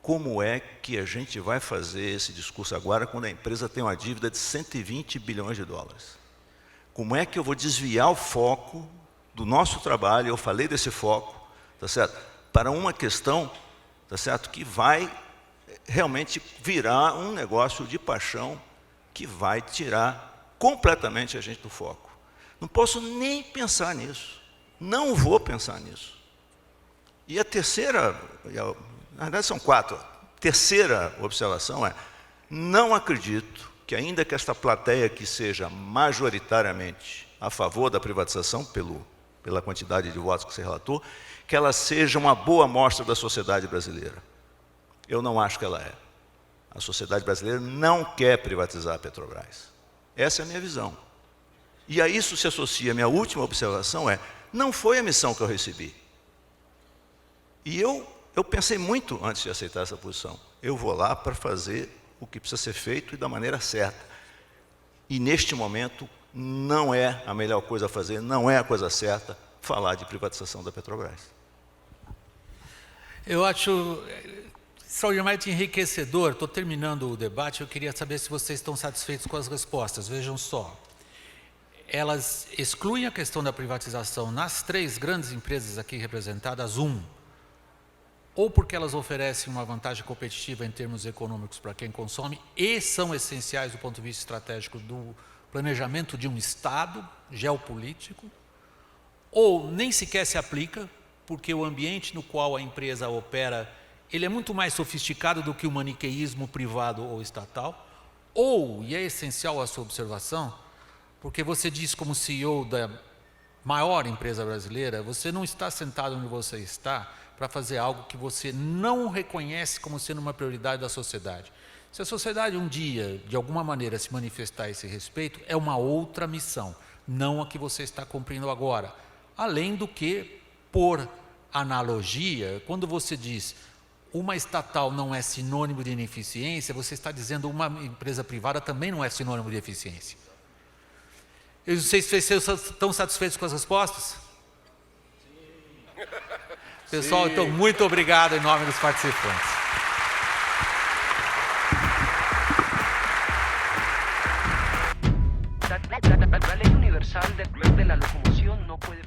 Como é que a gente vai fazer esse discurso agora quando a empresa tem uma dívida de $120 bilhões? Como é que eu vou desviar o foco do nosso trabalho, eu falei desse foco, tá certo? Para uma questão, tá certo? Que vai realmente virar um negócio de paixão que vai tirar completamente a gente do foco. Não posso nem pensar nisso. Não vou pensar nisso. E a terceira, na verdade são 4, a terceira observação é, não acredito que ainda que esta plateia aqui seja majoritariamente a favor da privatização, pela quantidade de votos que você relatou, que ela seja uma boa amostra da sociedade brasileira. Eu não acho que ela é. A sociedade brasileira não quer privatizar a Petrobras. Essa é a minha visão. E a isso se associa a minha última observação Não foi a missão que eu recebi. E eu pensei muito antes de aceitar essa posição. Eu vou lá para fazer o que precisa ser feito e da maneira certa. E neste momento não é a melhor coisa a fazer, não é a coisa certa falar de privatização da Petrobras. Eu acho extraordinariamente enriquecedor. Estou terminando o debate, eu queria saber se vocês estão satisfeitos com as respostas. Vejam só. Elas excluem a questão da privatização nas 3 grandes empresas aqui representadas, ou porque elas oferecem uma vantagem competitiva em termos econômicos para quem consome e são essenciais do ponto de vista estratégico do planejamento de um Estado geopolítico, ou nem sequer se aplica, porque o ambiente no qual a empresa opera, ele é muito mais sofisticado do que o maniqueísmo privado ou estatal, ou, e é essencial a sua observação, porque você diz como CEO da maior empresa brasileira, você não está sentado onde você está para fazer algo que você não reconhece como sendo uma prioridade da sociedade. Se a sociedade um dia, de alguma maneira, se manifestar a esse respeito, é uma outra missão, não a que você está cumprindo agora. Além do que, por analogia, quando você diz uma estatal não é sinônimo de ineficiência, você está dizendo uma empresa privada também não é sinônimo de eficiência. Eu não sei se vocês estão satisfeitos com as respostas. Pessoal, então, muito obrigado em nome dos participantes. La ley universal de la locomoción no puede...